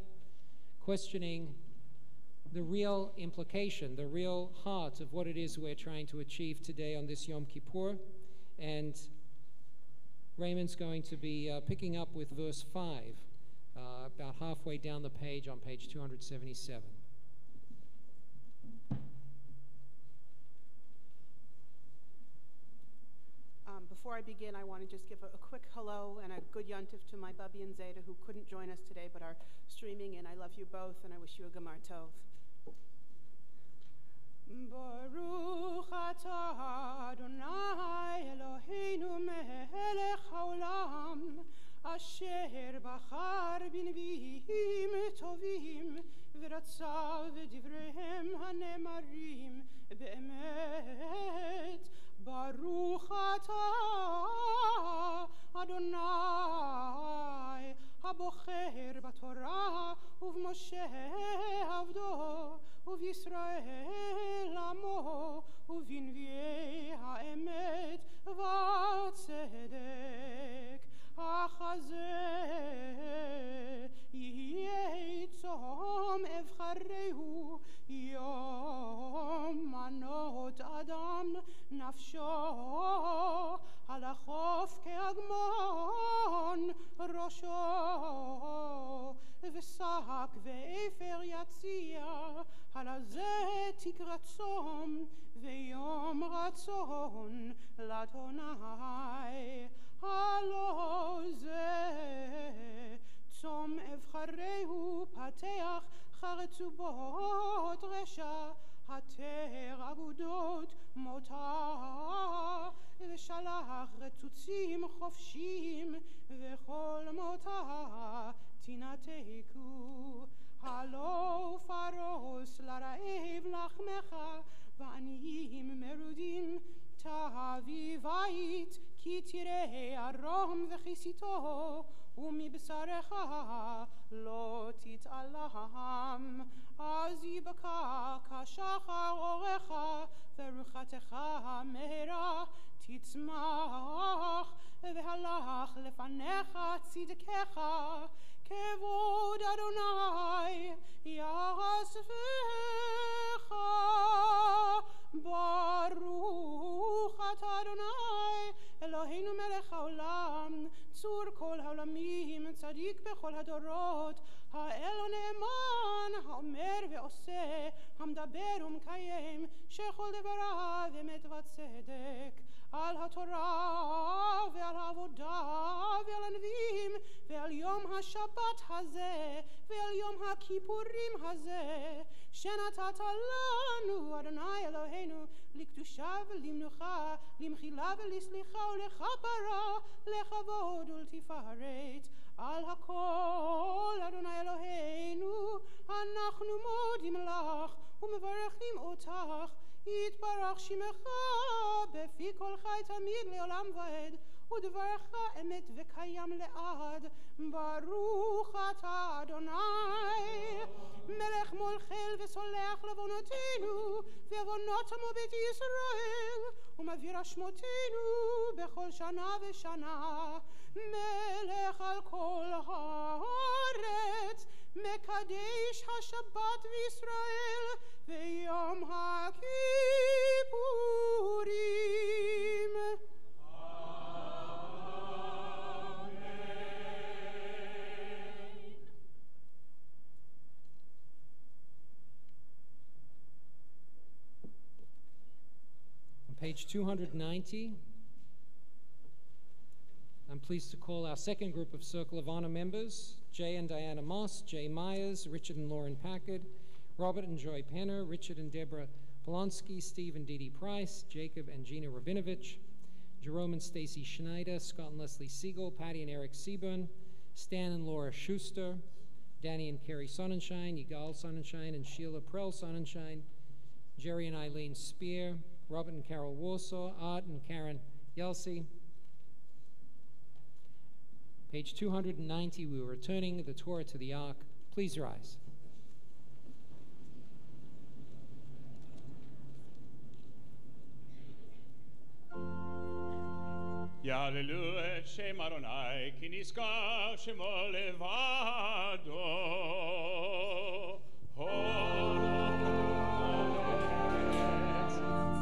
Questioning the real implication, the real heart of what it is we're trying to achieve today on this Yom Kippur. And Raymond's going to be picking up with verse 5, about halfway down the page on page 277. Before I begin, I want to just give a quick hello and a good yontif to my Bubby and Zeta, who couldn't join us today but are streaming, and I love you both, and I wish you a Gemar Tov. Baruch atah Adonai Eloheinu melech haolam asher bachar b'neviim tovim v'ratzav v'divrehem hanemarim be'emet. Baruch atah Adonai habocher b'Torah uv'Moshe avdo ובישראל עמו ובנביאי האמת והצדק החזה יהיה צום אבחרהו יום מנות אדם נפשו על החוף כאגמון ראשו ושק ואפר יציע על הזה תקרא צום ויום רצון לאדוני הלא זה צום אבחרהו פתח חרצובות רשע התר אגודות מותה ושלח רצוצים חופשים וכל מותה תנתקו הלא פרוס לרעב לחמך ועניים מרודים תביא בית כי תראה ערום וכיסיתו ומבשרך לא תתעלם אז יבקע כשחר אורך ורוחתך מהרה תצמח והלך לפניך צדקך כבוד אדוני יאספך ברוך אתה אדוני אלוהינו מלך העולם צור כל העולמים צדיק בכל הדורות האל הנאמן האומר ועושה המדבר ומקיים שכל דבריו אמת וצדק על התורה ועל העבודה ועל הנביאים ועל יום השבת הזה ועל יום הכיפורים הזה שנתת לנו אדוני אלוהינו לקדושה ולמנוחה למחילה ולסליחה ולכפרה לכבוד ולתפארת על הכל אדוני אלוהינו אנחנו מודים לך ומברכים אותך יתברך שמך בפי כל חי תמיד לעולם ועד ודברך אמת וקיים לעד ברוך אתה אדוני מלך מולכל וסולח לבונותינו ועוונות עמו בית ישראל ומבהיר אשמותינו בכל שנה ושנה מלך על כל הארץ מקדש השבת בישראל ויום הכיפורים On page 290, I'm pleased to call our second group of Circle of Honor members, Jay and Diana Moss, Jay Myers, Richard and Lauren Packard, Robert and Joy Penner, Richard and Deborah Polonsky, Steve and Dee Dee Price, Jacob and Gina Rabinovich, Jerome and Stacy Schneider, Scott and Leslie Siegel, Patty and Eric Seaburn, Stan and Laura Schuster, Danny and Carrie Sonnenschein, Yigal Sonnenschein and Sheila Prell Sonnenschein, Jerry and Eileen Spear, Robert and Carol Warsaw, Art and Karen Yelsey. Page 290, we were returning the Torah to the Ark. Please rise. יעללו את שם אדוני כי נזכר שמו לבדו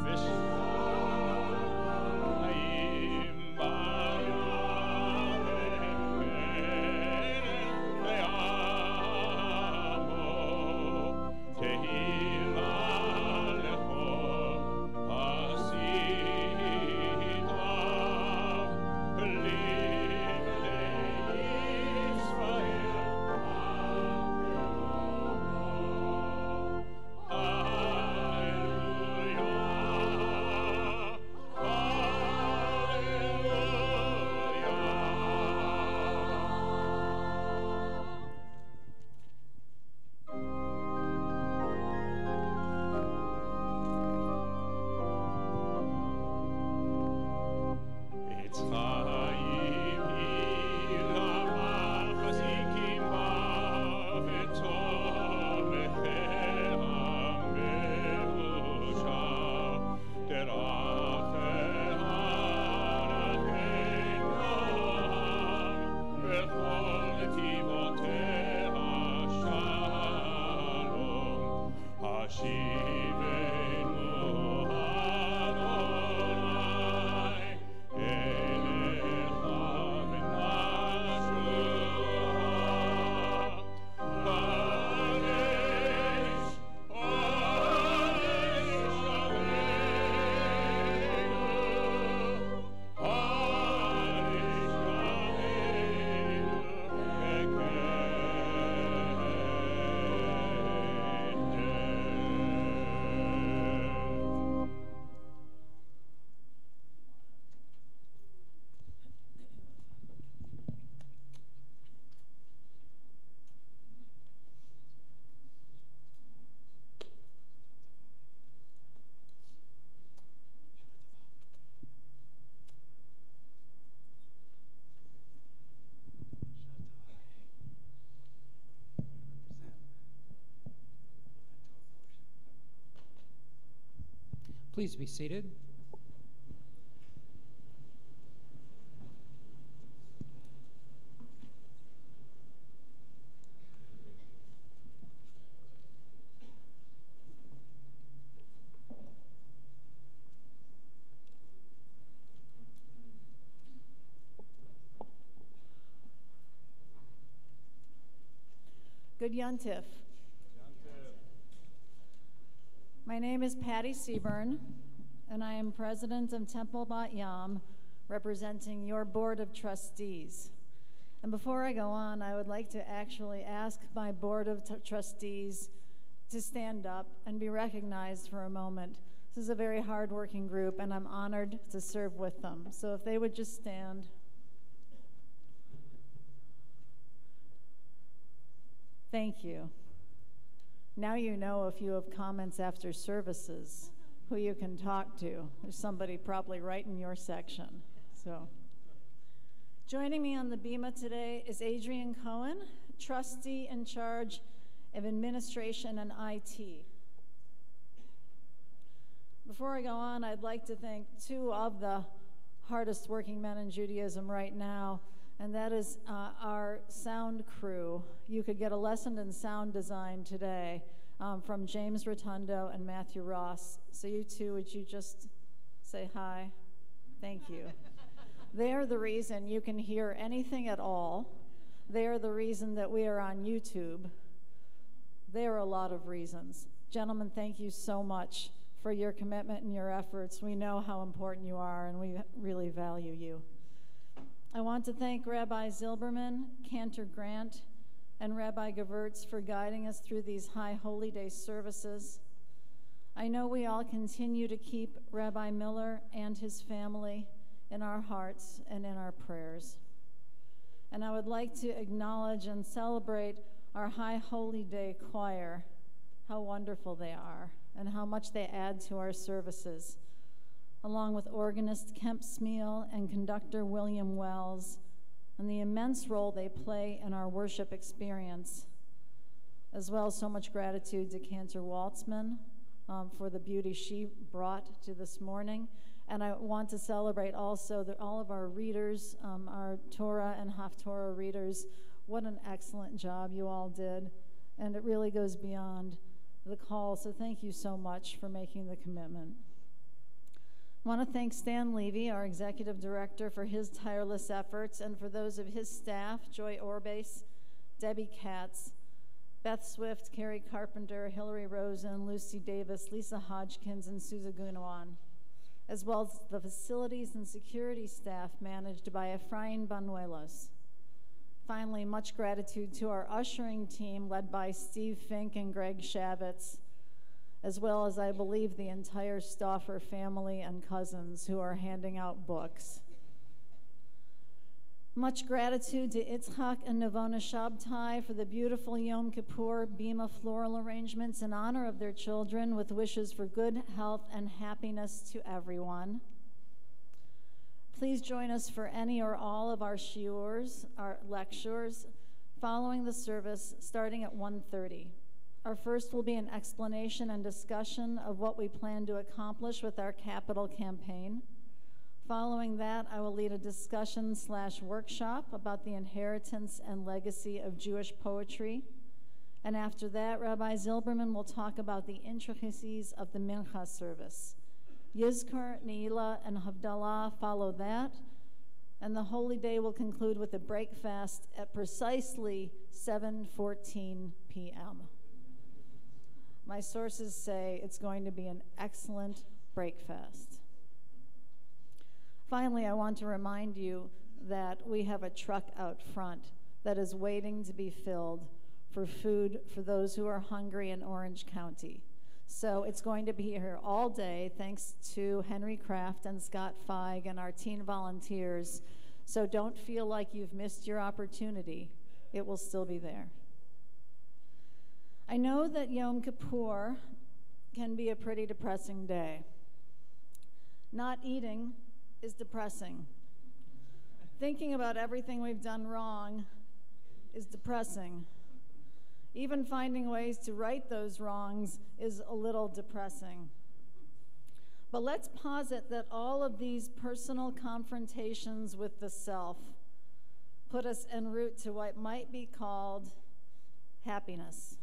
Israel Please be seated. Good Yontif. My name is Patty Seaburn, and I am president of Temple Bat Yam, representing your board of trustees. And before I go on, I would like to actually ask my board of trustees to stand up and be recognized for a moment. This is a very hardworking group, and I'm honored to serve with them. So if they would just stand. Thank you. Now you know if you have comments after services, who you can talk to. There's somebody probably right in your section. So, joining me on the Bima today is Adrian Cohen, trustee in charge of administration and IT. Before I go on, I'd like to thank two of the hardest working men in Judaism right now, and that is our sound crew. You could get a lesson in sound design today from James Rotundo and Matthew Ross. So you two, would you just say hi? Thank you. They are the reason you can hear anything at all. They are the reason that we are on YouTube. There are a lot of reasons. Gentlemen, thank you so much for your commitment and your efforts. We know how important you are, and we really value you. I want to thank Rabbi Zilberman, Cantor Grant, and Rabbi Gewurtz for guiding us through these High Holy Day services. I know we all continue to keep Rabbi Miller and his family in our hearts and in our prayers. And I would like to acknowledge and celebrate our High Holy Day choir, how wonderful they are, and how much they add to our services, along with organist Kemp Smeal and conductor William Wells, and the immense role they play in our worship experience, as well as so much gratitude to Cantor Waltzman for the beauty she brought to this morning. And I want to celebrate also all of our readers, our Torah and Haftorah readers. What an excellent job you all did, and it really goes beyond the call, so thank you so much for making the commitment. I want to thank Stan Levy, our executive director, for his tireless efforts, and for those of his staff, Joy Orbase, Debbie Katz, Beth Swift, Carrie Carpenter, Hillary Rosen, Lucy Davis, Lisa Hodgkins, and Susan Gunawan, as well as the facilities and security staff managed by Efrain Banuelos. Finally, much gratitude to our ushering team led by Steve Fink and Greg Shavitz, as well as, I believe, the entire Stauffer family and cousins who are handing out books. Much gratitude to Itzhak and Navona Shabtai for the beautiful Yom Kippur Bima floral arrangements in honor of their children, with wishes for good health and happiness to everyone. Please join us for any or all of our shiurs, our lectures, following the service starting at 1:30. Our first will be an explanation and discussion of what we plan to accomplish with our capital campaign. Following that, I will lead a discussion/workshop about the inheritance and legacy of Jewish poetry. And after that, Rabbi Zilberman will talk about the intricacies of the Mincha service. Yizkor, Ne'ilah, and Havdalah follow that, and the Holy Day will conclude with a break fast at precisely 7:14 p.m. My sources say it's going to be an excellent break fast. Finally, I want to remind you that we have a truck out front that is waiting to be filled for food for those who are hungry in Orange County. So it's going to be here all day, thanks to Henry Kraft and Scott Feig and our teen volunteers. So don't feel like you've missed your opportunity. It will still be there. I know that Yom Kippur can be a pretty depressing day. Not eating is depressing. Thinking about everything we've done wrong is depressing. Even finding ways to right those wrongs is a little depressing. But let's posit that all of these personal confrontations with the self put us en route to what might be called happiness.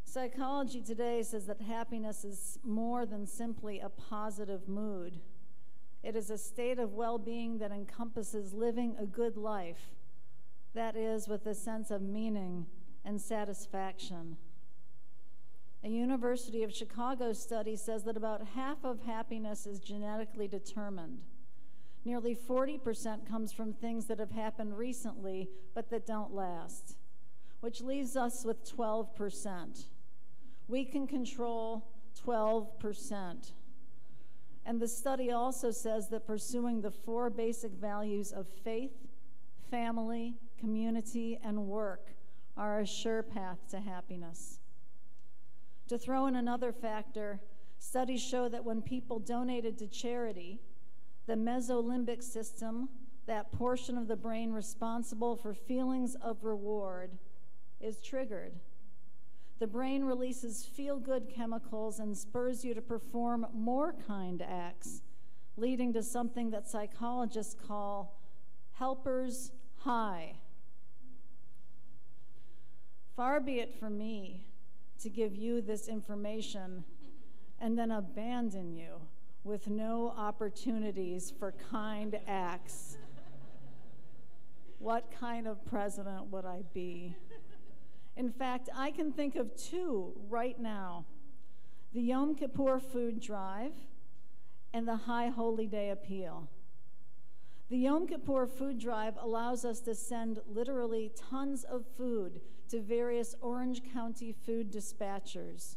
Psychology today says that happiness is more than simply a positive mood. It is a state of well-being that encompasses living a good life, that is, with a sense of meaning and satisfaction. A University of Chicago study says that about half of happiness is genetically determined. Nearly 40% comes from things that have happened recently but that don't last, which leaves us with 12%. We can control 12%. And the study also says that pursuing the 4 basic values of faith, family, community, and work are a sure path to happiness. To throw in another factor, studies show that when people donated to charity, the mesolimbic system, that portion of the brain responsible for feelings of reward, is triggered. The brain releases feel-good chemicals and spurs you to perform more kind acts, leading to something that psychologists call helper's high. Far be it from me to give you this information and then abandon you with no opportunities for kind acts. What kind of president would I be? In fact, I can think of 2 right now: the Yom Kippur food drive and the High Holy Day appeal. The Yom Kippur food drive allows us to send literally tons of food to various Orange County food dispatchers.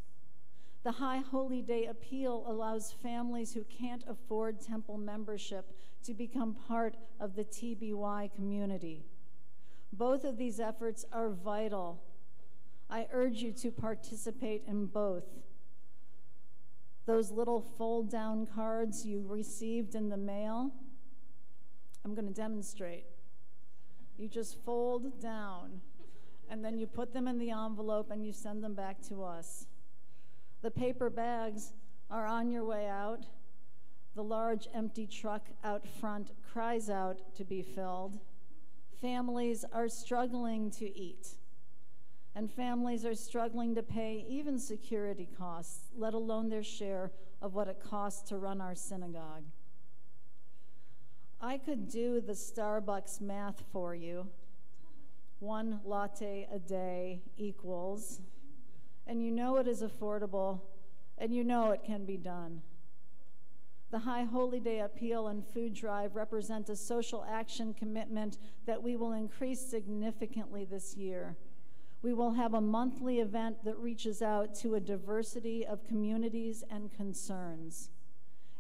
The High Holy Day appeal allows families who can't afford temple membership to become part of the TBY community. Both of these efforts are vital. I urge you to participate in both. Those little fold-down cards you received in the mail, I'm going to demonstrate. You just fold down, and then you put them in the envelope and you send them back to us. The paper bags are on your way out. The large empty truck out front cries out to be filled. Families are struggling to eat, and families are struggling to pay even security costs, let alone their share of what it costs to run our synagogue. I could do the Starbucks math for you. 1 latte a day equals, and you know it is affordable, and you know it can be done. The High Holy Day appeal and food drive represent a social action commitment that we will increase significantly this year. We will have a monthly event that reaches out to a diversity of communities and concerns.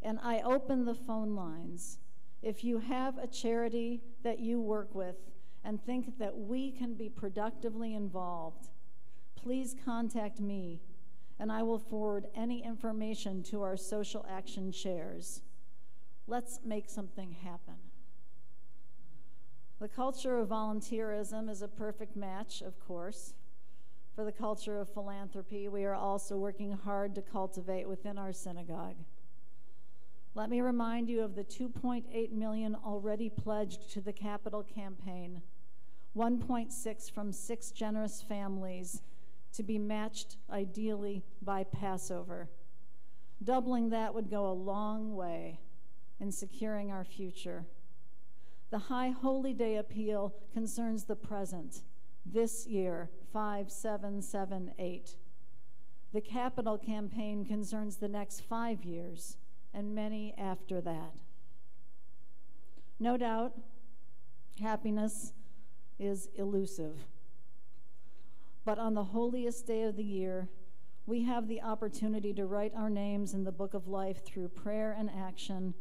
And I open the phone lines. If you have a charity that you work with and think that we can be productively involved, please contact me, and I will forward any information to our social action chairs. Let's make something happen. The culture of volunteerism is a perfect match, of course, for the culture of philanthropy we are also working hard to cultivate within our synagogue. Let me remind you of the $2.8 million already pledged to the capital campaign, 1.6 from 6 generous families, to be matched ideally by Passover. Doubling that would go a long way in securing our future. The High Holy Day appeal concerns the present, this year, 5778. The capital campaign concerns the next 5 years, and many after that. No doubt, happiness is elusive. But on the holiest day of the year, we have the opportunity to write our names in the book of life through prayer and action,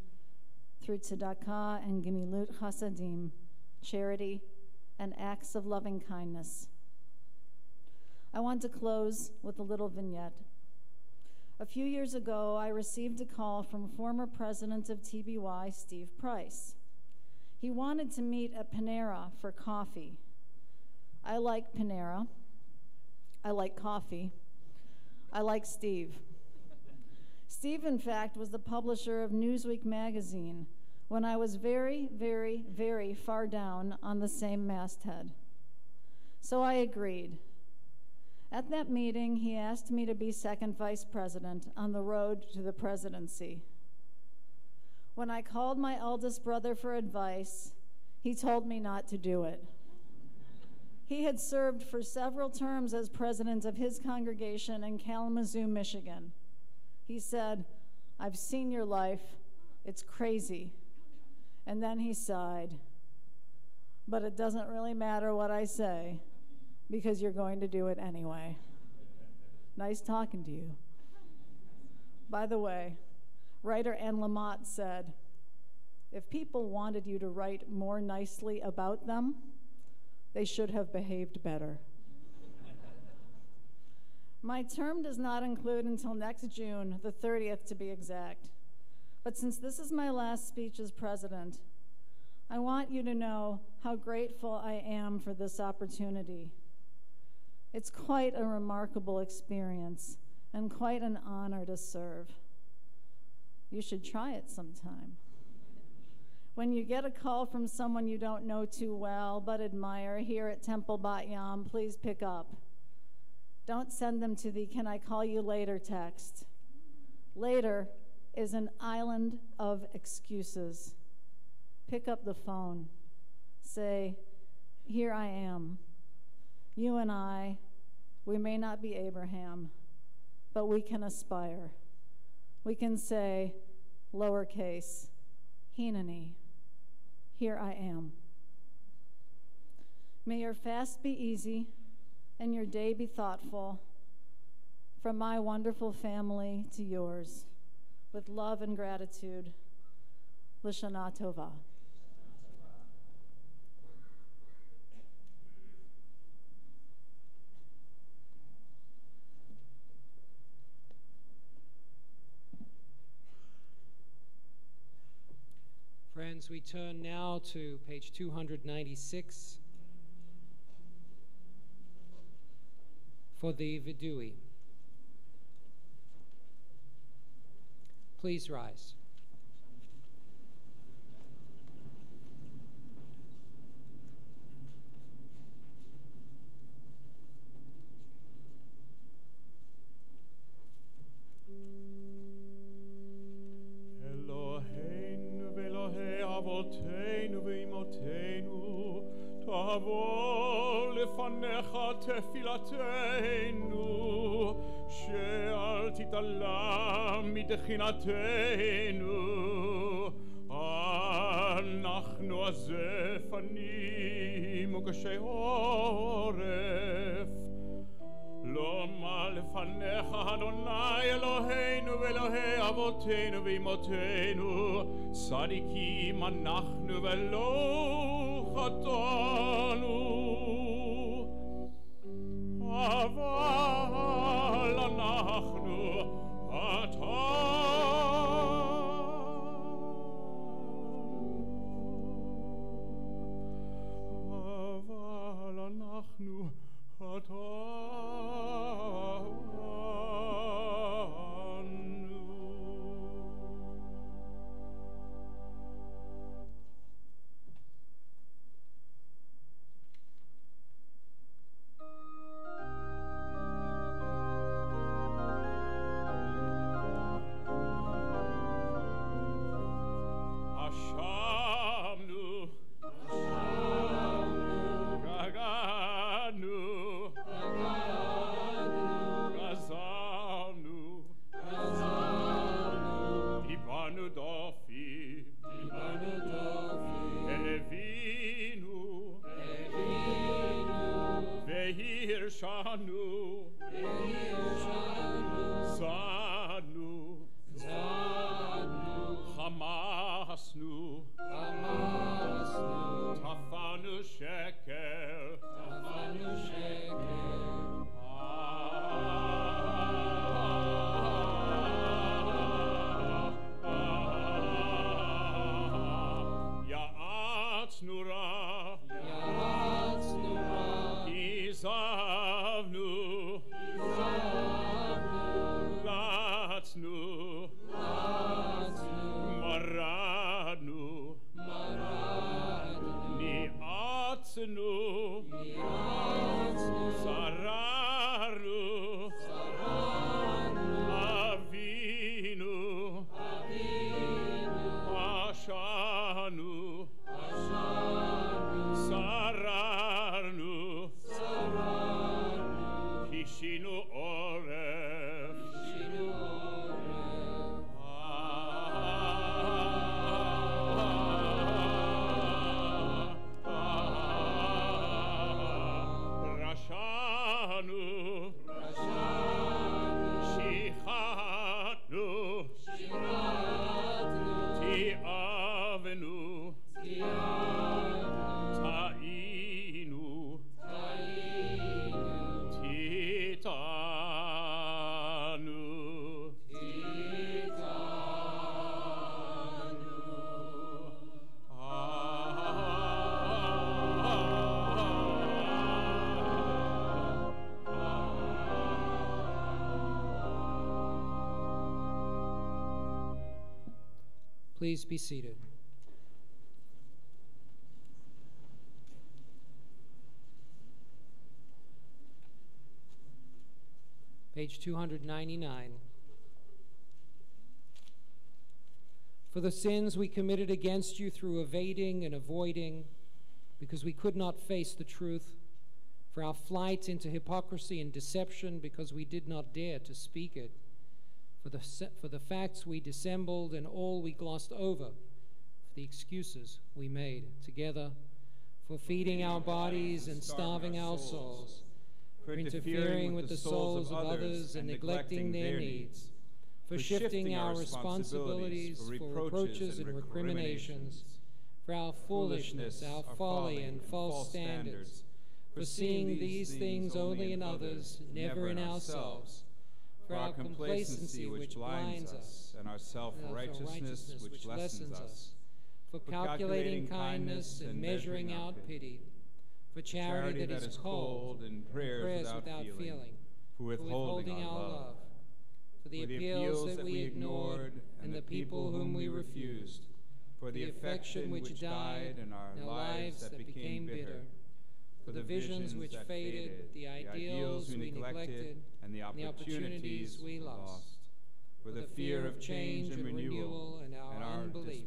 through tzedakah and gemilut chasadim, charity, and acts of loving kindness. I want to close with a little vignette. A few years ago, I received a call from former president of TBY, Steve Price. He wanted to meet at Panera for coffee. I like Panera. I like coffee. I like Steve. Steve, in fact, was the publisher of Newsweek magazine when I was very, very, very far down on the same masthead. So I agreed. At that meeting, he asked me to be second vice president on the road to the presidency. When I called my eldest brother for advice, he told me not to do it. He had served for several terms as president of his congregation in Kalamazoo, Michigan. He said, "I've seen your life. It's crazy." And then he sighed. "But it doesn't really matter what I say, because you're going to do it anyway." Nice talking to you. By the way, writer Anne Lamott said, "If people wanted you to write more nicely about them, they should have behaved better." My term does not include until next June, the 30th to be exact. But since this is my last speech as president, I want you to know how grateful I am for this opportunity. It's quite a remarkable experience and quite an honor to serve. You should try it sometime. When you get a call from someone you don't know too well but admire here at Temple Bat Yam, please pick up. Don't send them to the "can I call you later" text. Later is an island of excuses. Pick up the phone. Say, "Here I am. You and I, we may not be Abraham, but we can aspire." We can say, lowercase, "Hineni, here I am." May your fast be easy and your day be thoughtful. From my wonderful family to yours, with love and gratitude, L'Shana Tova. Friends, we turn now to page 296 for the Vidui. Please rise. Eloheinu ve'Elohei avoteinu ve'imotenu, tavo lefanecha tefilatenu, she'al tit'alam midechinatenu. אנחנו הזפנים וקשי עורף, לומר לפניך אדוני אלוהינו ואלוהי אבותינו ואמותינו, צדיקים אנחנו ולא חטאנו, אבל אנחנו Gazavnu, Please be seated. Page 299. For the sins we committed against you through evading and avoiding, because we could not face the truth, for our flight into hypocrisy and deception, because we did not dare to speak it, for the facts we dissembled and all we glossed over, for the excuses we made together, for feeding our bodies and starving our souls, for interfering with the souls of others and neglecting their needs, for shifting our responsibilities for reproaches and recriminations, for our foolishness, our folly, and false standards, for seeing these things only in others, never in ourselves, for our complacency which blinds us, and our self-righteousness which lessens us, for calculating kindness and measuring out pity, for charity that is cold and prayers without feeling, for withholding our love, for the appeals that we ignored and the people whom we refused, for the affection which died in our lives that became bitter, for the visions which faded, the ideals we neglected, and the opportunities we lost, for the fear of change and renewal and our unbelief,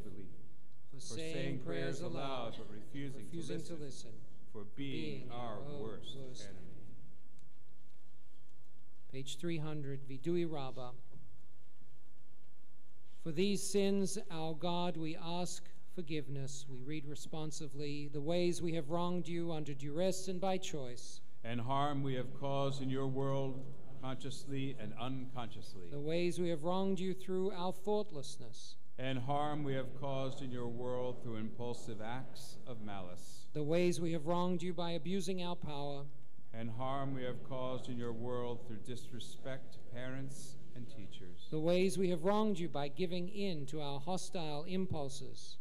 for saying prayers aloud but refusing to listen, for being our worst enemy. Page 300, Vidui Rabbah. For these sins, our God, we ask forgiveness. We read responsively, the ways we have wronged you under duress and by choice, and harm we have caused in your world consciously and unconsciously, the ways we have wronged you through our thoughtlessness, and harm we have caused in your world through impulsive acts of malice, the ways we have wronged you by abusing our power, and harm we have caused in your world through disrespect to parents and teachers, the ways we have wronged you by giving in to our hostile impulses,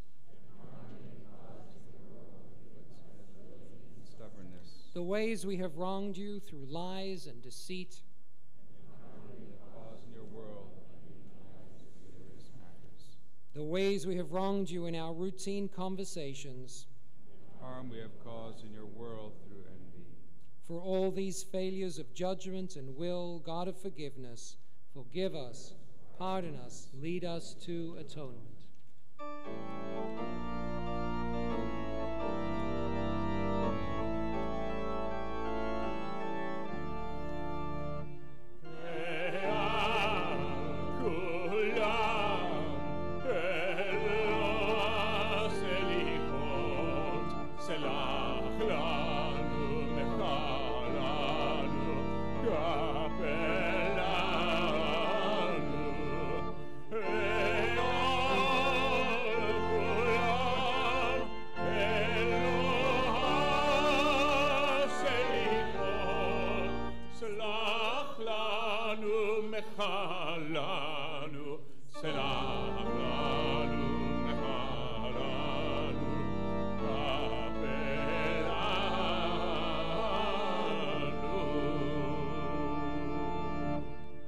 and stubbornness, the ways we have wronged you through lies and deceit, caused in your world various matters, the ways we have wronged you in our routine conversations, harm we have caused in your world through envy. For all these failures of judgment and will, God of forgiveness, forgive us, pardon us, lead us to atonement.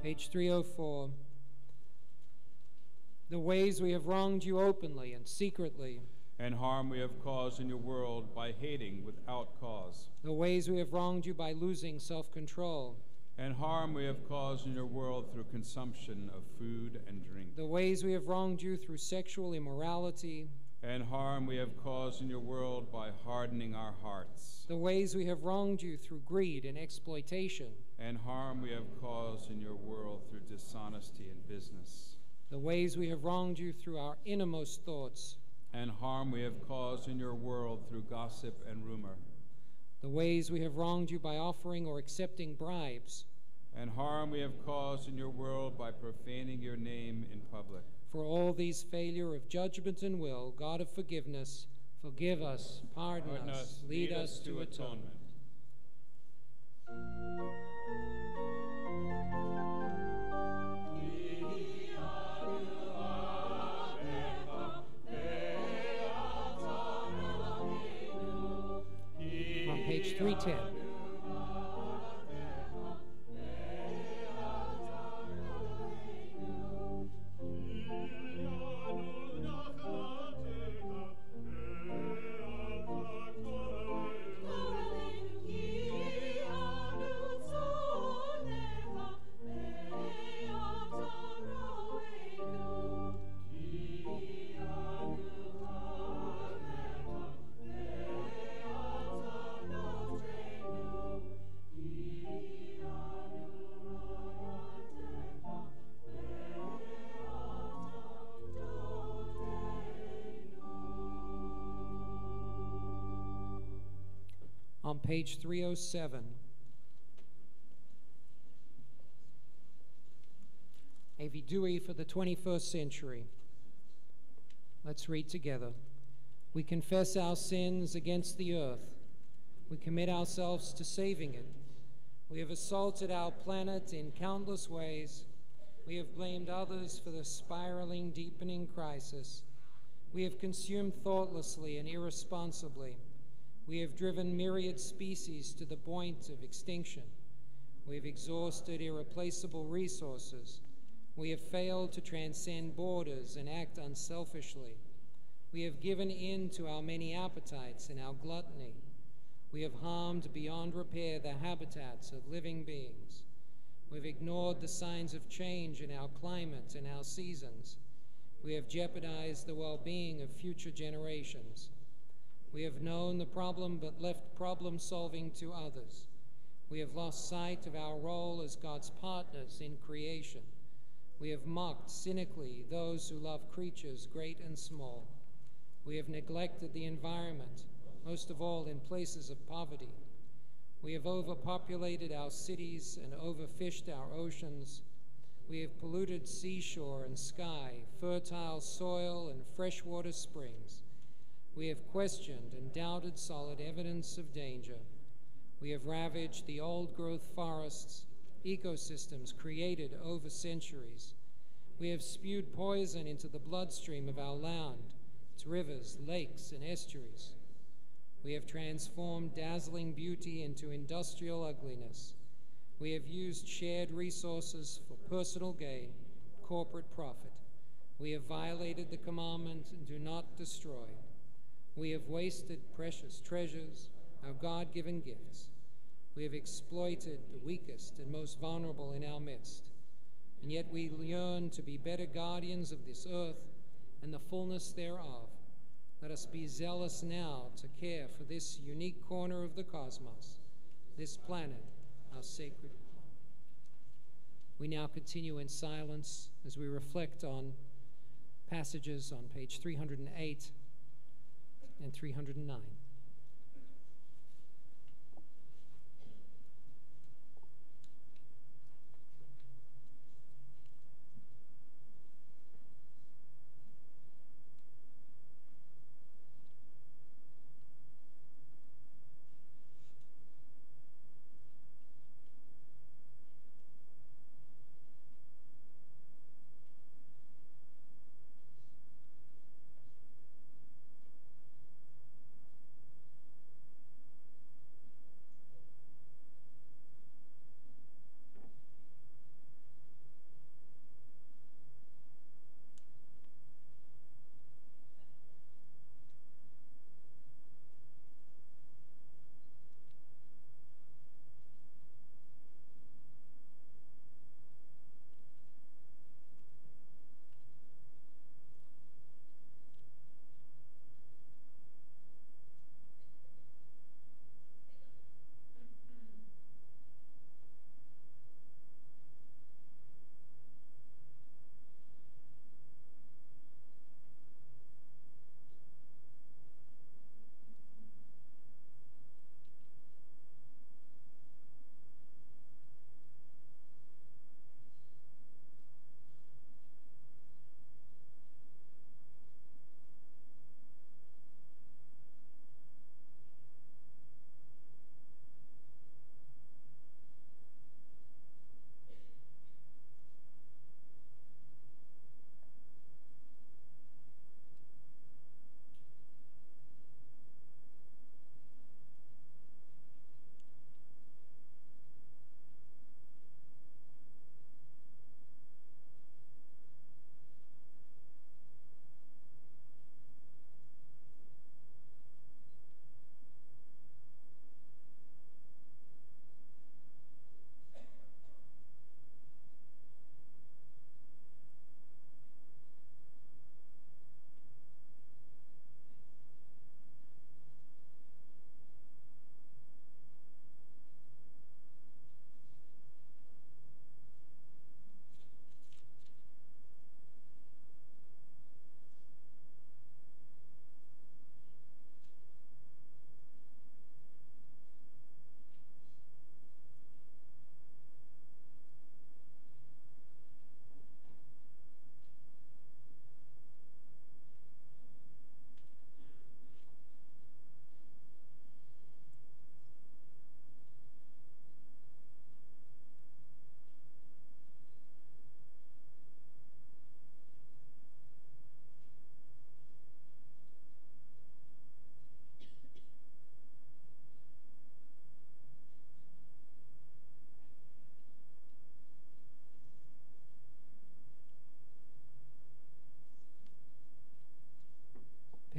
Page 304. The ways we have wronged you openly and secretly, And harm we have caused in your world by hating without cause, the ways we have wronged you by losing self-control, and harm we have caused in your world through consumption of food and drink, the ways we have wronged you through sexual immorality, and harm we have caused in your world by hardening our hearts, the ways we have wronged you through greed and exploitation, and harm we have caused in your world through dishonesty in business, the ways we have wronged you through our innermost thoughts, and harm we have caused in your world through gossip and rumor, the ways we have wronged you by offering or accepting bribes, and harm we have caused in your world by profaning your name in public. For all these failure of judgment and will, God of forgiveness, forgive us, pardon us, lead us to atonement. On page 310. page 307. A vidui for the 21st century. Let's read together. We confess our sins against the earth. We commit ourselves to saving it. We have assaulted our planet in countless ways. We have blamed others for the spiraling, deepening crisis. We have consumed thoughtlessly and irresponsibly. We have driven myriad species to the point of extinction. We have exhausted irreplaceable resources. We have failed to transcend borders and act unselfishly. We have given in to our many appetites and our gluttony. We have harmed beyond repair the habitats of living beings. We've ignored the signs of change in our climate and our seasons. We have jeopardized the well-being of future generations. We have known the problem but left problem solving to others. We have lost sight of our role as God's partners in creation. We have mocked cynically those who love creatures great and small. We have neglected the environment, most of all in places of poverty. We have overpopulated our cities and overfished our oceans. We have polluted seashore and sky, fertile soil and freshwater springs. We have questioned and doubted solid evidence of danger. We have ravaged the old-growth forests, ecosystems created over centuries. We have spewed poison into the bloodstream of our land, its rivers, lakes, and estuaries. We have transformed dazzling beauty into industrial ugliness. We have used shared resources for personal gain, corporate profit. We have violated the commandment, do not destroy. We have wasted precious treasures, our God-given gifts. We have exploited the weakest and most vulnerable in our midst. And yet we yearn to be better guardians of this earth and the fullness thereof. Let us be zealous now to care for this unique corner of the cosmos, this planet, our sacred. We now continue in silence as we reflect on passages on page 308 and 309.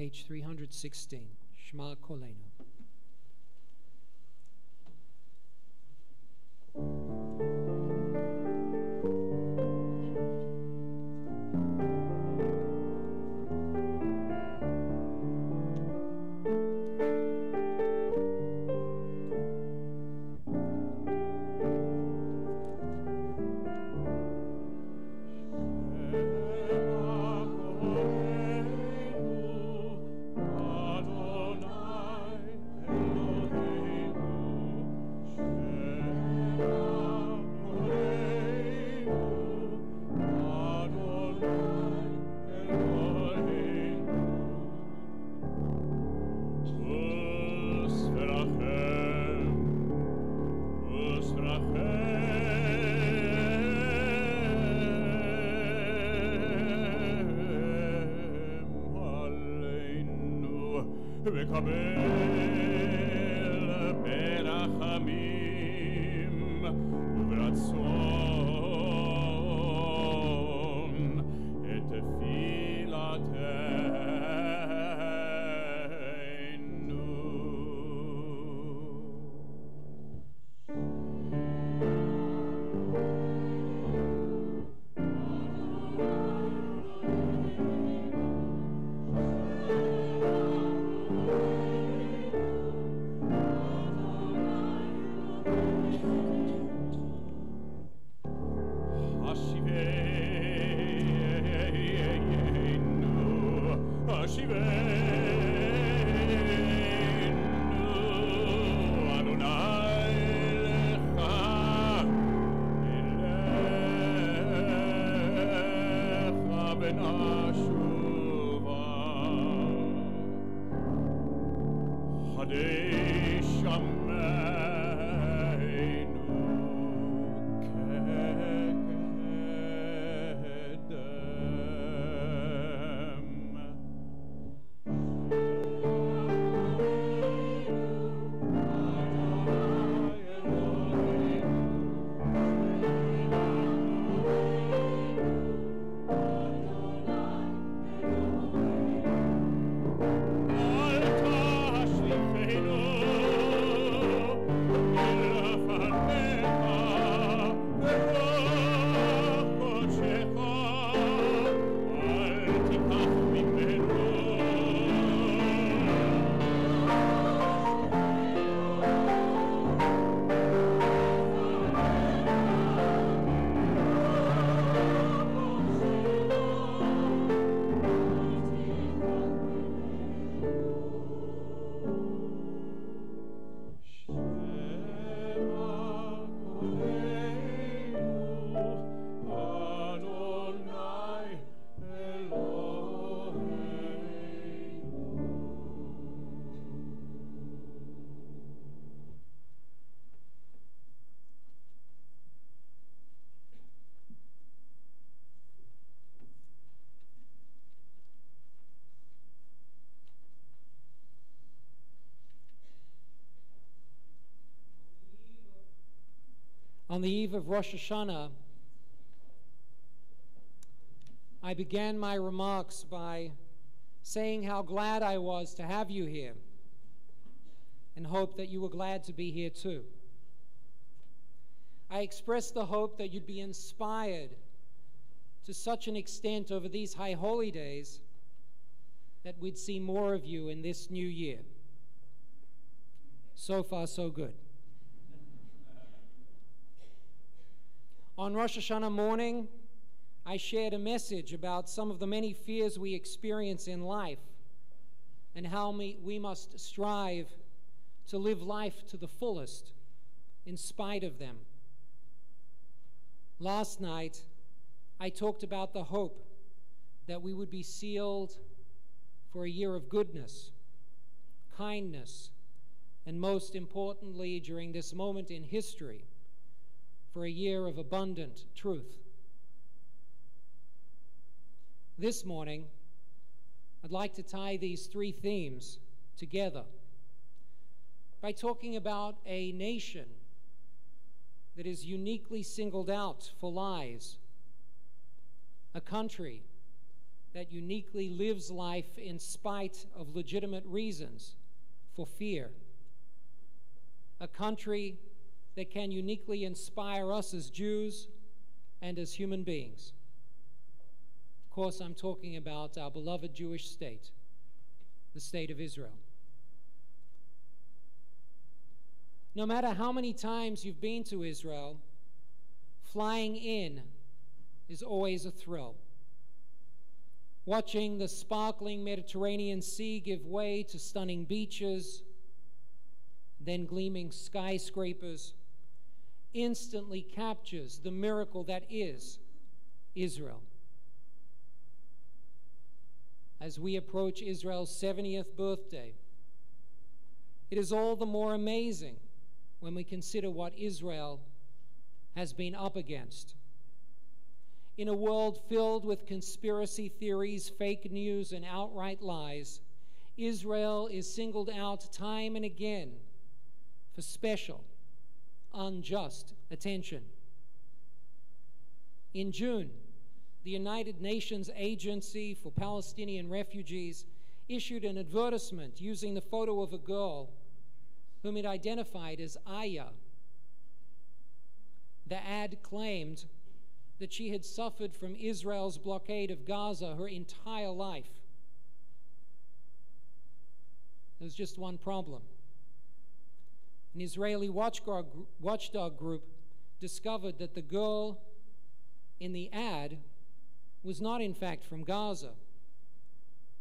page 316, Shema Kolenu. וקבל ברחמים וברצון את On the eve of Rosh Hashanah, I began my remarks by saying how glad I was to have you here and hope that you were glad to be here too. I expressed the hope that you'd be inspired to such an extent over these high holy days that we'd see more of you in this new year. So far, so good. On Rosh Hashanah morning, I shared a message about some of the many fears we experience in life and how we must strive to live life to the fullest in spite of them. Last night, I talked about the hope that we would be sealed for a year of goodness, kindness, and most importantly, during this moment in history, for a year of abundant truth. This morning, I'd like to tie these three themes together by talking about a nation that is uniquely singled out for lies, a country that uniquely lives life in spite of legitimate reasons for fear. A country that can uniquely inspire us as Jews and as human beings. Of course, I'm talking about our beloved Jewish state, the state of Israel. No matter how many times you've been to Israel, flying in is always a thrill. Watching the sparkling Mediterranean Sea give way to stunning beaches, then gleaming skyscrapers, instantly captures the miracle that is Israel. As we approach Israel's 70th birthday, it is all the more amazing when we consider what Israel has been up against. In a world filled with conspiracy theories, fake news, and outright lies, Israel is singled out time and again for special, unjust attention. In June, the United Nations Agency for Palestinian Refugees issued an advertisement using the photo of a girl whom it identified as Aya. The ad claimed that she had suffered from Israel's blockade of Gaza her entire life. There was just one problem. An Israeli watchdog group discovered that the girl in the ad was not in fact from Gaza,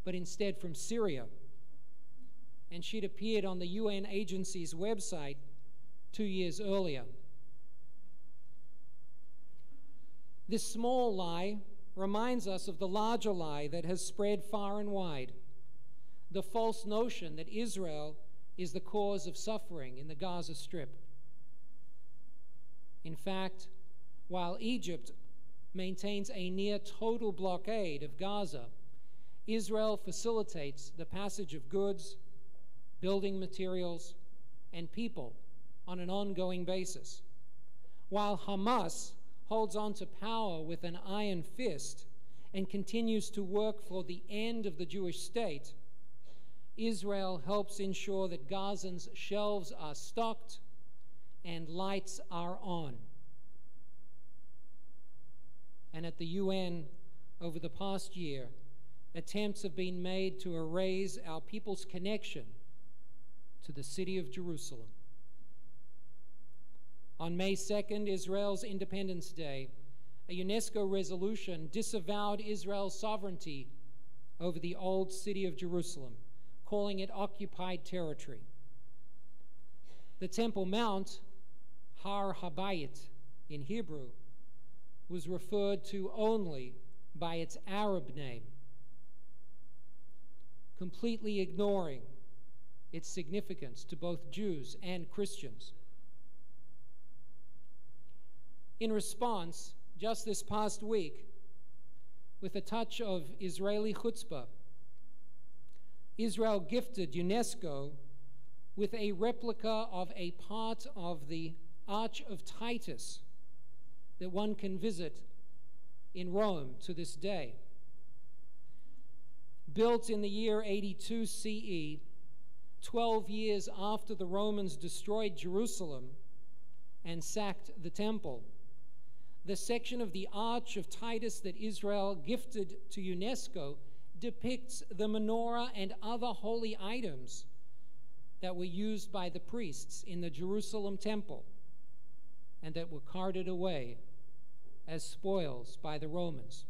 but instead from Syria. And she'd appeared on the UN agency's website 2 years earlier. This small lie reminds us of the larger lie that has spread far and wide, the false notion that Israel is the cause of suffering in the Gaza Strip. In fact, while Egypt maintains a near total blockade of Gaza, Israel facilitates the passage of goods, building materials, and people on an ongoing basis. While Hamas holds on to power with an iron fist and continues to work for the end of the Jewish state, Israel helps ensure that Gazans' shelves are stocked and lights are on. And at the UN, over the past year, attempts have been made to erase our people's connection to the city of Jerusalem. On May 2nd, Israel's Independence Day, a UNESCO resolution disavowed Israel's sovereignty over the old city of Jerusalem, calling it occupied territory. The Temple Mount, Har Habayit in Hebrew, was referred to only by its Arab name, completely ignoring its significance to both Jews and Christians. In response, just this past week, with a touch of Israeli chutzpah, Israel gifted UNESCO with a replica of a part of the Arch of Titus that one can visit in Rome to this day. Built in the year 82 CE, 12 years after the Romans destroyed Jerusalem and sacked the temple, the section of the Arch of Titus that Israel gifted to UNESCO depicts the menorah and other holy items that were used by the priests in the Jerusalem temple and that were carted away as spoils by the Romans.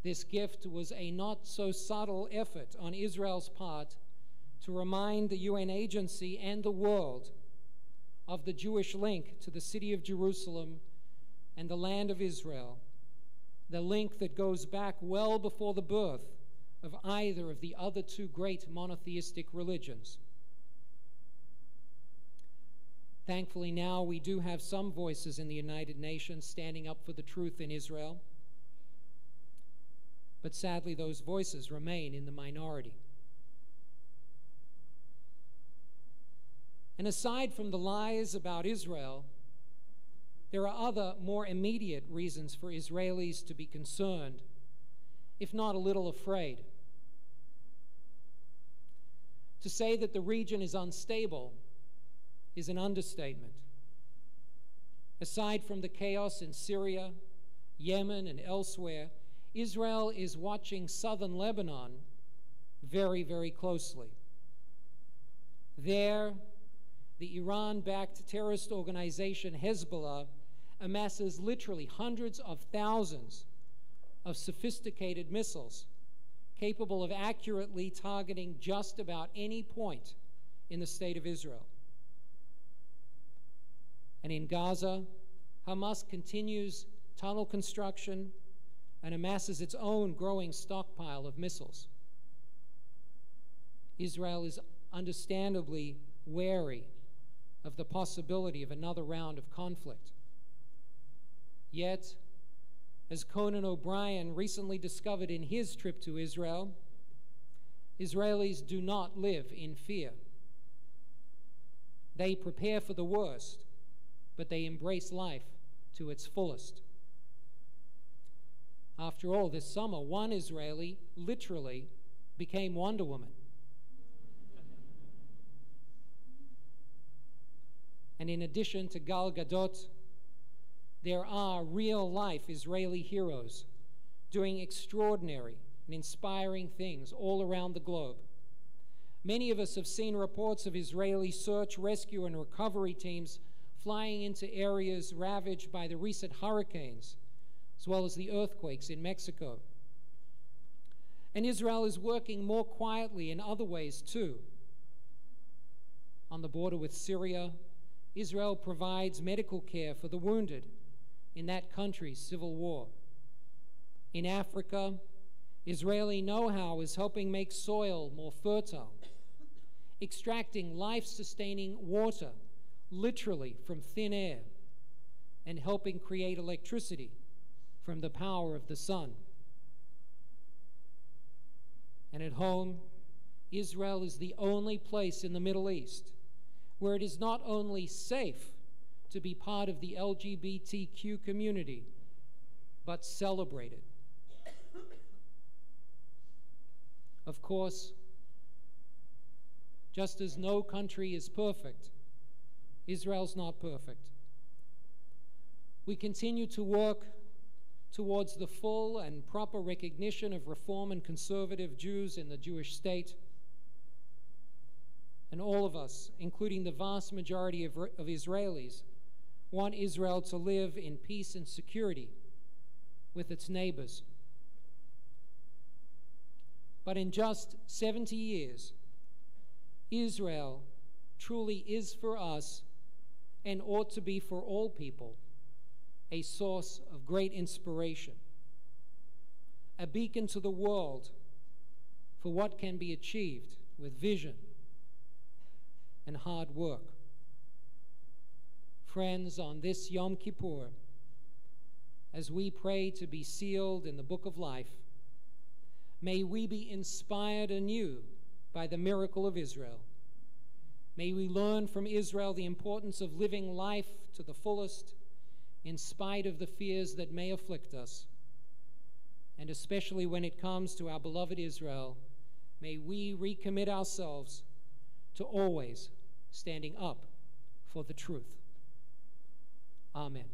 This gift was a not-so-subtle effort on Israel's part to remind the UN agency and the world of the Jewish link to the city of Jerusalem and the land of Israel, the link that goes back well before the birth of either of the other two great monotheistic religions. Thankfully, now we do have some voices in the United Nations standing up for the truth in Israel, but sadly those voices remain in the minority. And aside from the lies about Israel, there are other, more immediate reasons for Israelis to be concerned, if not a little afraid. To say that the region is unstable is an understatement. Aside from the chaos in Syria, Yemen, and elsewhere, Israel is watching southern Lebanon very, very closely. There, the Iran-backed terrorist organization Hezbollah amasses literally hundreds of thousands of sophisticated missiles capable of accurately targeting just about any point in the state of Israel. And in Gaza, Hamas continues tunnel construction and amasses its own growing stockpile of missiles. Israel is understandably wary of the possibility of another round of conflict. Yet, as Conan O'Brien recently discovered in his trip to Israel, Israelis do not live in fear. They prepare for the worst, but they embrace life to its fullest. After all, this summer, one Israeli literally became Wonder Woman. And in addition to Gal Gadot, there are real-life Israeli heroes doing extraordinary and inspiring things all around the globe. Many of us have seen reports of Israeli search, rescue, and recovery teams flying into areas ravaged by the recent hurricanes, as well as the earthquakes in Mexico. And Israel is working more quietly in other ways too. On the border with Syria, Israel provides medical care for the wounded in that country's civil war. In Africa, Israeli know-how is helping make soil more fertile, extracting life-sustaining water literally from thin air, and helping create electricity from the power of the sun. And at home, Israel is the only place in the Middle East where it is not only safe to be part of the LGBTQ community, but celebrated. Of course, just as no country is perfect, Israel's not perfect. We continue to work towards the full and proper recognition of Reform and conservative Jews in the Jewish state. And all of us, including the vast majority of Israelis, want Israel to live in peace and security with its neighbors. But in just 70 years, Israel truly is for us, and ought to be for all people, a source of great inspiration, a beacon to the world for what can be achieved with vision and hard work. Friends, on this Yom Kippur, as we pray to be sealed in the book of life, may we be inspired anew by the miracle of Israel. May we learn from Israel the importance of living life to the fullest in spite of the fears that may afflict us. And especially when it comes to our beloved Israel, may we recommit ourselves to always standing up for the truth. Amen.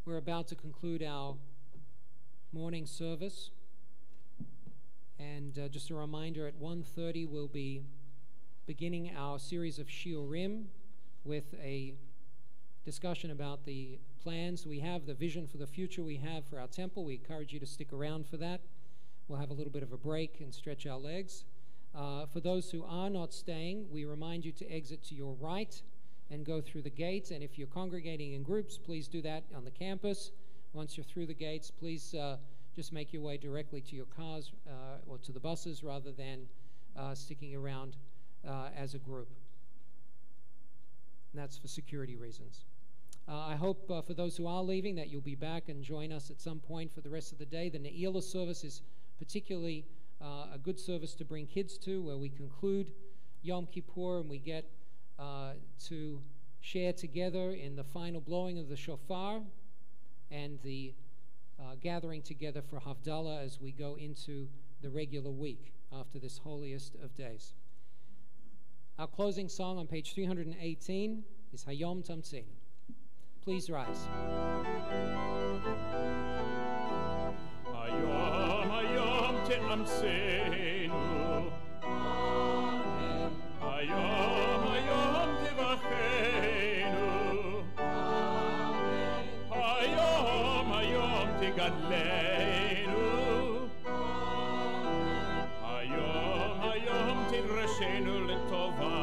We're about to conclude our morning service, and just a reminder, at 1:30 we'll be beginning our series of Shiurim with a discussion about the plans we have, the vision for the future we have for our temple. We encourage you to stick around for that. We'll have a little bit of a break and stretch our legs. For those who are not staying, we remind you to exit to your right and go through the gates. And if you're congregating in groups, please do that on the campus. Once you're through the gates, please just make your way directly to your cars or to the buses rather than sticking around as a group. And that's for security reasons. I hope for those who are leaving that you'll be back and join us at some point for the rest of the day. The Ne'ilah service is particularly a good service to bring kids to, where we conclude Yom Kippur and we get to share together in the final blowing of the shofar and the gathering together for Havdalah as we go into the regular week after this holiest of days. Our closing song on page 318 is Hayom Tamseinu. Please rise. Hayom, Hayom Tamseinu. Amen. Hayom, Hayom Tivachenu. Amen. Hayom, Hayom Tigadleinu. Amen. Hayom, Hayom Tidrashenu Letova.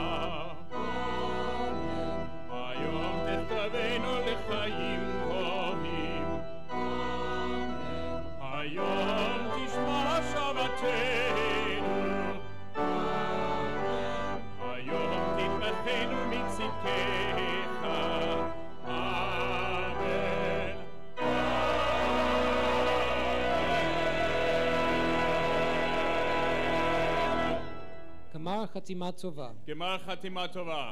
Amen. Hayom Testavenu Lechayim Tovim. Amen. Hayom Tishma Shavatenu. Amen. Hayom Titmachenu Mitzidkecha. Amen. Gemar Chatima Tova. Gemar Chatima Tova.